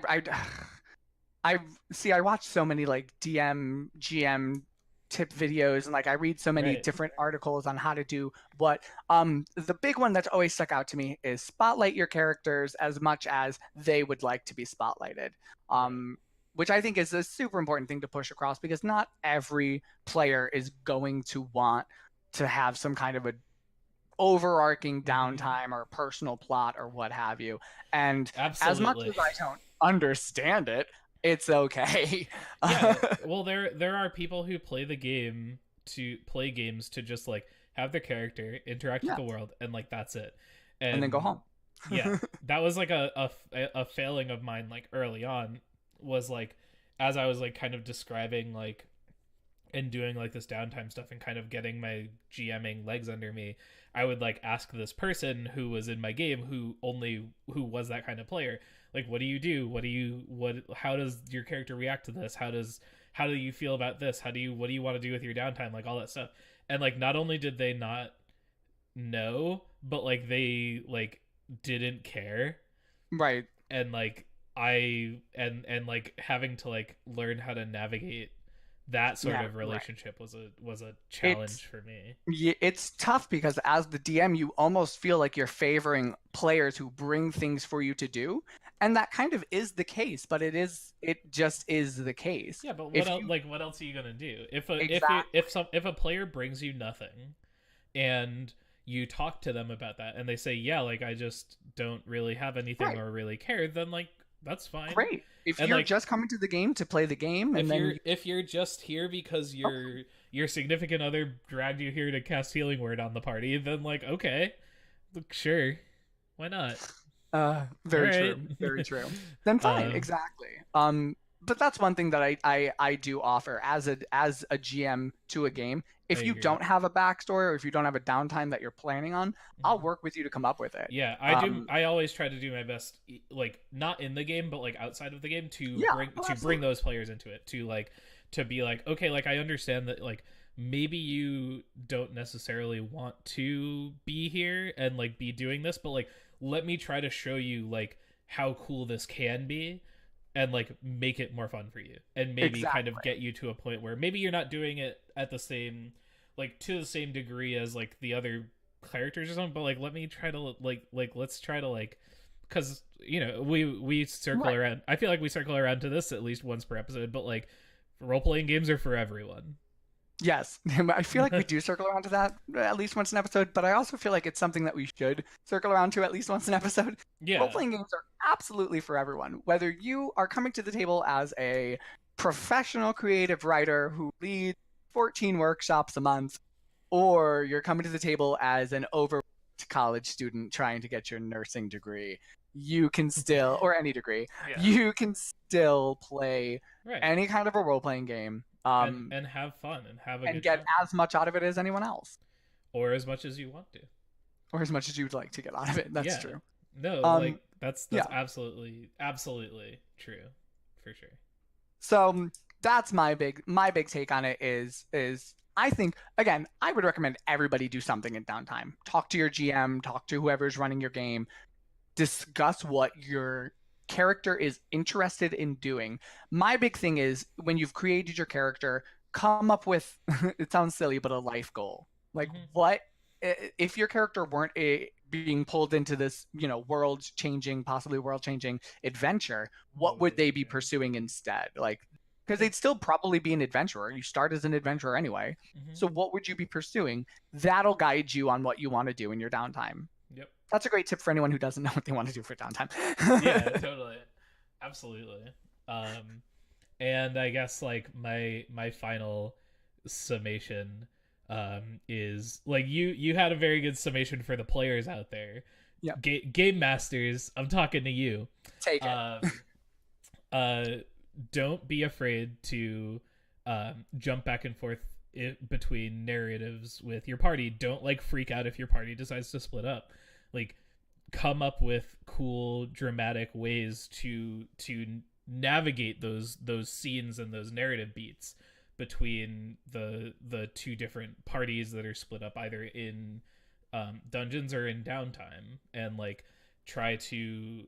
see. I watch so many like DM, GM tip videos, and like I read so many Right. different articles on how to do what. The big one that's always stuck out to me is spotlight your characters as much as they would like to be spotlighted. Which I think is a super important thing to push across because not every player is going to want to have some kind of a overarching downtime or personal plot or what have you. And as much Absolutely. as I don't understand it, it's okay. Yeah. Well, there are people who play the game to play games to just like have their character interact with Yeah. the world and like that's it. And then go home. Yeah, that was like a failing of mine like early on was like as I was like kind of describing like and doing like this downtime stuff and kind of getting my GMing legs under me, I would like ask this person who was in my game who was that kind of player, like what do you do? How does your character react to this? How do you feel about this? What do you want to do with your downtime? Like all that stuff. And like not only did they not know, but like they like didn't care. Right. And like and like having to like learn how to navigate that sort of relationship was a challenge for me. Yeah, it's tough because as the DM, you almost feel like you're favoring players who bring things for you to do, and that kind of is the case. But it just is the case. Yeah, but what else are you gonna do if a player brings you nothing, and you talk to them about that, and they say, yeah, like I just don't really have anything or really care, then like that's fine. Great. If and you're like, just coming to the game to play the game, and if you're just here because your significant other dragged you here to cast Healing Word on the party, then like okay, sure, why not? Very right. true. Very true. Then fine, exactly. But that's one thing that I do offer as a GM to a game. If you don't have a backstory or if you don't have a downtime that you're planning on, I'll work with you to come up with it. Yeah, I do. I always try to do my best, like not in the game, but like outside of the game, to bring those players into it. To be like, okay, like I understand that like maybe you don't necessarily want to be here and like be doing this, but like let me try to show you like how cool this can be. And like make it more fun for you, and maybe kind of get you to a point where maybe you're not doing it at the same, like to the same degree as like the other characters or something. But like, let me try to let's try to like, because we circle around. I feel like we circle around to this at least once per episode. But like, role playing games are for everyone. Yes, I feel like we do circle around to that at least once an episode, but I also feel like it's something that we should circle around to at least once an episode. Yeah. Role-playing games are absolutely for everyone. Whether you are coming to the table as a professional creative writer who leads 14 workshops a month, or you're coming to the table as an overworked college student trying to get your nursing degree, you can still, or any degree, you can still play any kind of a role-playing game. And have fun and have a and good get time. as much out of it as anyone else, or as much as you want to, or as much as you'd like to get out of it. That's true. No, like that's absolutely true, for sure. So that's my big take on it is I think, again, I would recommend everybody do something in downtime. Talk to your GM, talk to whoever's running your game, discuss what your character is interested in doing. My big thing is when you've created your character, come up with it sounds silly, but a life goal. Like what if your character weren't being pulled into this, world changing, possibly world changing adventure, What what would would they they be be doing? pursuing instead? Like, because Yeah. they'd still probably be an adventurer. You start as an adventurer anyway. Hmm. So what would you be pursuing? That'll guide you on what you want to do in your downtime. Yep. That's a great tip for anyone who doesn't know what they want to do for downtime. Yeah, totally. Absolutely. Um and I guess like my final summation is like you had a very good summation for the players out there. Yep. Game masters, I'm talking to you. Take it. Um uh don't be afraid to jump back and forth between narratives with your party. Don't like freak out if your party decides to split up. Like come up with cool dramatic ways to navigate those scenes and those narrative beats between the two different parties that are split up either in dungeons or in downtime, and like try to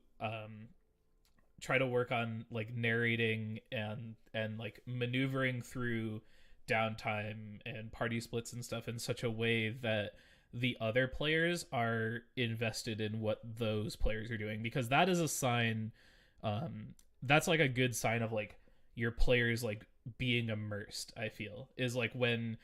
try to work on like narrating and like maneuvering through downtime and party splits and stuff in such a way that the other players are invested in what those players are doing, because that is a sign, that's like a good sign of like your players like being immersed. I feel is like when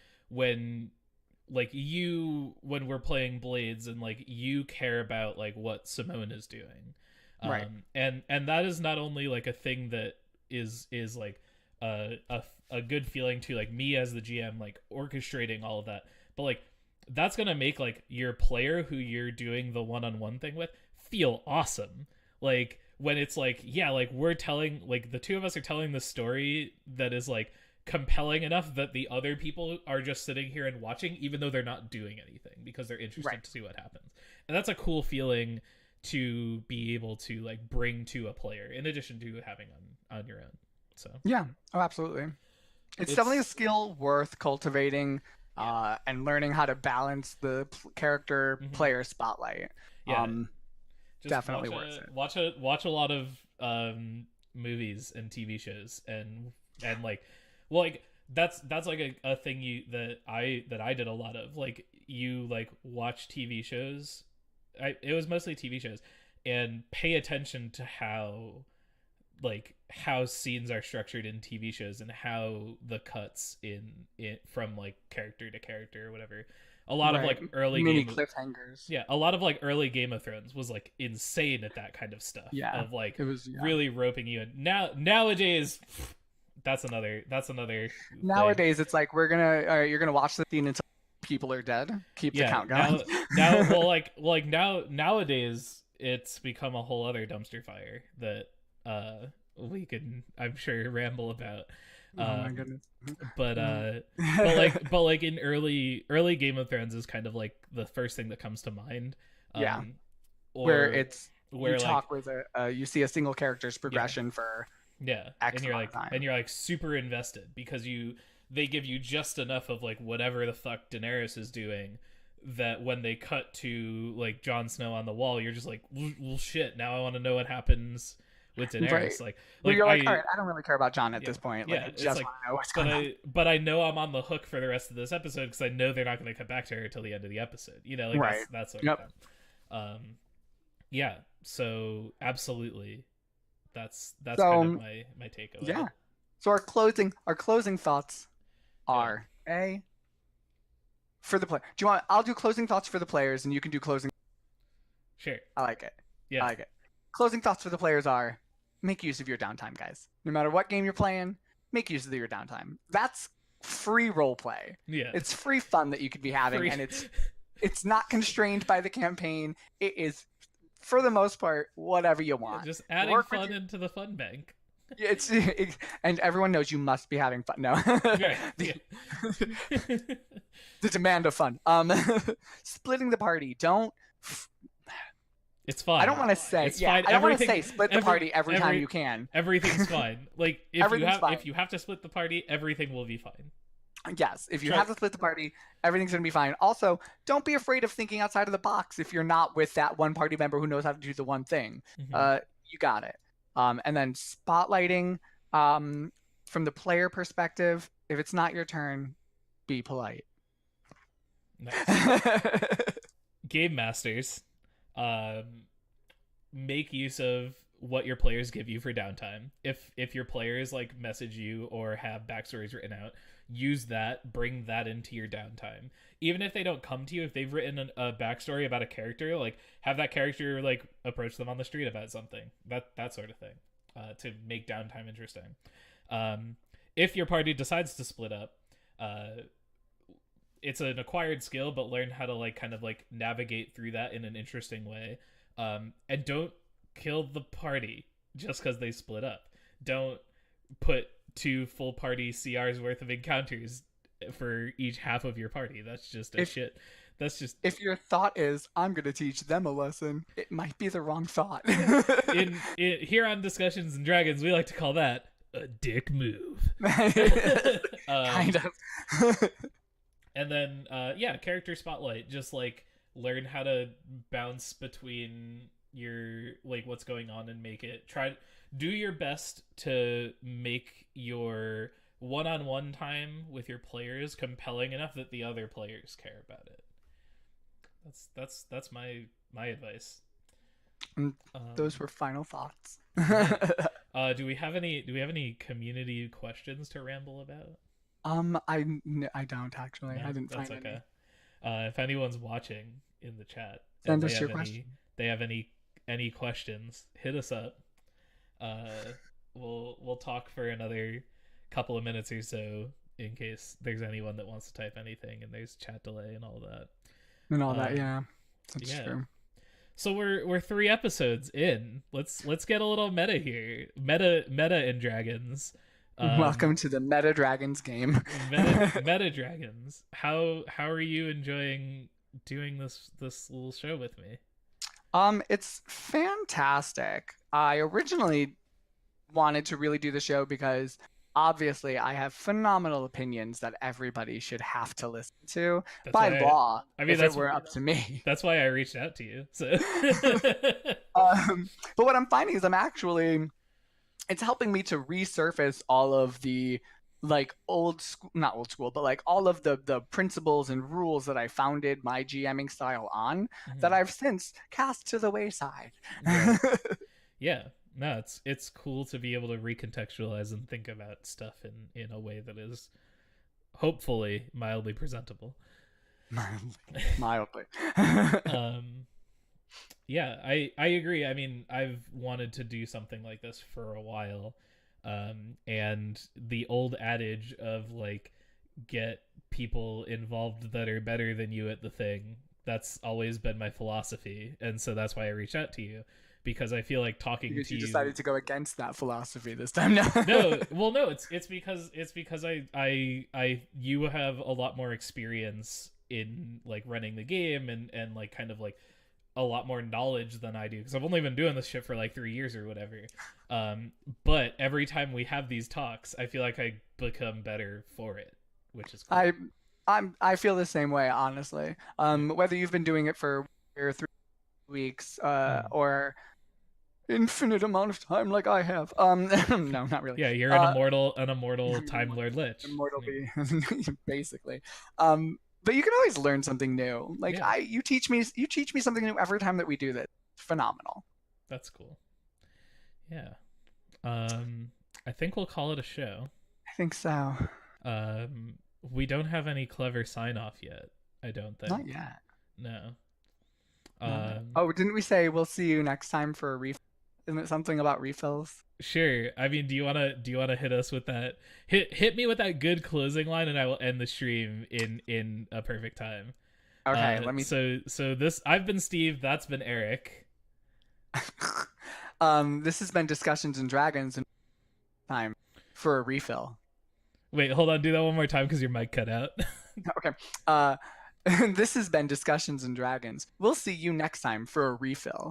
like you when we're playing Blades and like you care about like what Simone is doing, Right. and that is not only like a thing that is like a good feeling to like me as the GM like orchestrating all of that, but like that's gonna make like your player who you're doing the one-on-one thing with feel awesome. Like when it's like, yeah, like we're telling, like the two of us are telling the story that is like compelling enough that the other people are just sitting here and watching even though they're not doing anything because they're interested Right. to see what happens. And that's a cool feeling to be able to like bring to a player in addition to having on your own. So Yeah. Oh, absolutely. It's definitely a it's skill worth cultivating, yeah. and learning how to balance the character Hmm. player spotlight. Yeah, Um, just Definitely worth it. watch a lot of movies and TV shows, and like well like that's like a thing you that I did a lot of, like you like watch TV shows. It was mostly TV shows, and pay attention to how scenes are structured in TV shows and how the cuts in from like character to character or whatever. A lot of Right. like early Mini game cliffhangers. Yeah, a lot of like early Game of Thrones was like insane at that kind of stuff Yeah. of like It was, yeah. really roping you in. Nowadays, that's another thing. Nowadays, it's like all right, you're gonna watch the scene until people are dead. Keep the Yeah, count going. now nowadays it's become a whole other dumpster fire that we can, I'm sure, ramble about. Oh my Um goodness. but but like in early Game of Thrones is kind of like the first thing that comes to mind. Yeah. Um Where or it's where you like talk with you see a single character's progression for yeah, X and you're amount of like time. super invested because they give you just enough of like whatever the fuck Daenerys is doing, that when they cut to like Jon Snow on the wall, you're just like, well shit, now I want to know what happens with Daenerys. Right. Like Where you're like, I all right, I don't really care about John at yeah, this point. Like, yeah, I it's just like, want to know what's but going on. I know I'm on the hook for the rest of this episode because I know they're not going to cut back to her till the end of the episode. You know, like Right. that's sort of Yep. thing. Um, yeah. So absolutely, that's kind of So my takeaway. yeah. So our closing thoughts Yeah. are for the player. Do you want? I'll do closing thoughts for the players, and you can do closing. Sure. I like it. Yeah. I like it. Closing thoughts for the players are: make use of your downtime, guys. No matter what game you're playing, make use of your downtime. That's free role play. Yeah. It's free fun that you could be having, Free- and it's not constrained by the campaign. It is, for the most part, whatever you want. just adding Work with fun your- into the fun bank. and everyone knows you must be having fun. No, Right. the, Yeah. the demand of fun. Splitting the party. Don't. It's fine. I don't want to say. It's Yeah, fine. I don't want to Everything- say split the party every time you can. Everything's fine. Like if Everything's fine. if you have to split the party, everything will be fine. Yes, if you Sure. have to split the party, everything's gonna be fine. Also, don't be afraid of thinking outside of the box if you're not with that one party member who knows how to do the one thing. Mhm. You got it. And then spotlighting, from the player perspective, if it's not your turn, be polite. Nice. Game masters. um, make use of what your players give you for downtime. If your players like message you or have backstories written out, use that, bring that into your downtime. Even if they don't come to you, if they've written a backstory about a character, like have that character like approach them on the street about something. That sort of thing, to make downtime interesting. If your party decides to split up, it's an acquired skill, but learn how to like kind of like navigate through that in an interesting way. And don't kill the party just because they split up. Don't put 2 full party CRs worth of encounters for each half of your party. That's just shit. That's just, if your thought is I'm gonna teach them a lesson, it might be the wrong thought. in here on Discussions and Dragons, we like to call that a dick move. Kind of. And then character spotlight. Just like learn how to bounce between your like what's going on and do your best to make your one-on-one time with your players compelling enough that the other players care about it. That's my advice. Those were final thoughts. Do we have any community questions to ramble about? I don't actually. No, I didn't that's find okay. any. If anyone's watching in the chat, Send us your question. they have any questions, hit us up. We'll talk for another couple of minutes or so in case there's anyone that wants to type anything and there's chat delay and all that. And all that, yeah. That's true. So we're 3 episodes in. Let's get a little meta here. Meta in Dragons. Welcome to the Meta Dragons game. Meta Dragons. How are you enjoying doing this little show with me? It's fantastic. I originally wanted to really do the show because obviously I have phenomenal opinions that everybody should have to listen to by law. I mean, if it were up to me. That's why I reached out to you. So, but what I'm finding is it's helping me to resurface all of the like not old school, but like all of the principles and rules that I founded my GMing style on that I've since cast to the wayside. Yeah. No, it's cool to be able to recontextualize and think about stuff in a way that is hopefully mildly presentable. Mildly. Yeah, I agree. I mean, I've wanted to do something like this for a while. And the old adage of like get people involved that are better than you at the thing, that's always been my philosophy. And so that's why I reached out to you, because I feel like talking to you. You decided to go against that philosophy this time. No, it's because I you have a lot more experience in like running the game and like kind of like a lot more knowledge than I do, because I've only been doing this shit for like 3 years or whatever. But every time we have these talks, I feel like I become better for it, which is cool. I feel the same way, honestly. Whether you've been doing it for 3 weeks or infinite amount of time like I have. No, not really. Yeah, you're an immortal Time Lord Lich. Immortal basically. But you can always learn something new. Like you teach me something new every time that we do this. Phenomenal. That's cool. Yeah. I think we'll call it a show. I think so. We don't have any clever sign off yet, I don't think. Not yet. No. Didn't we say we'll see you next time for a refill? Isn't it something about refills? Sure. I mean, do you wanna hit us with that? Hit me with that good closing line, and I will end the stream in a perfect time. Okay, let me. So this, I've been Steve. That's been Eric. This has been Discussions and Dragons, and time for a refill. Wait, hold on. Do that one more time because your mic cut out. Okay. This has been Discussions and Dragons. We'll see you next time for a refill.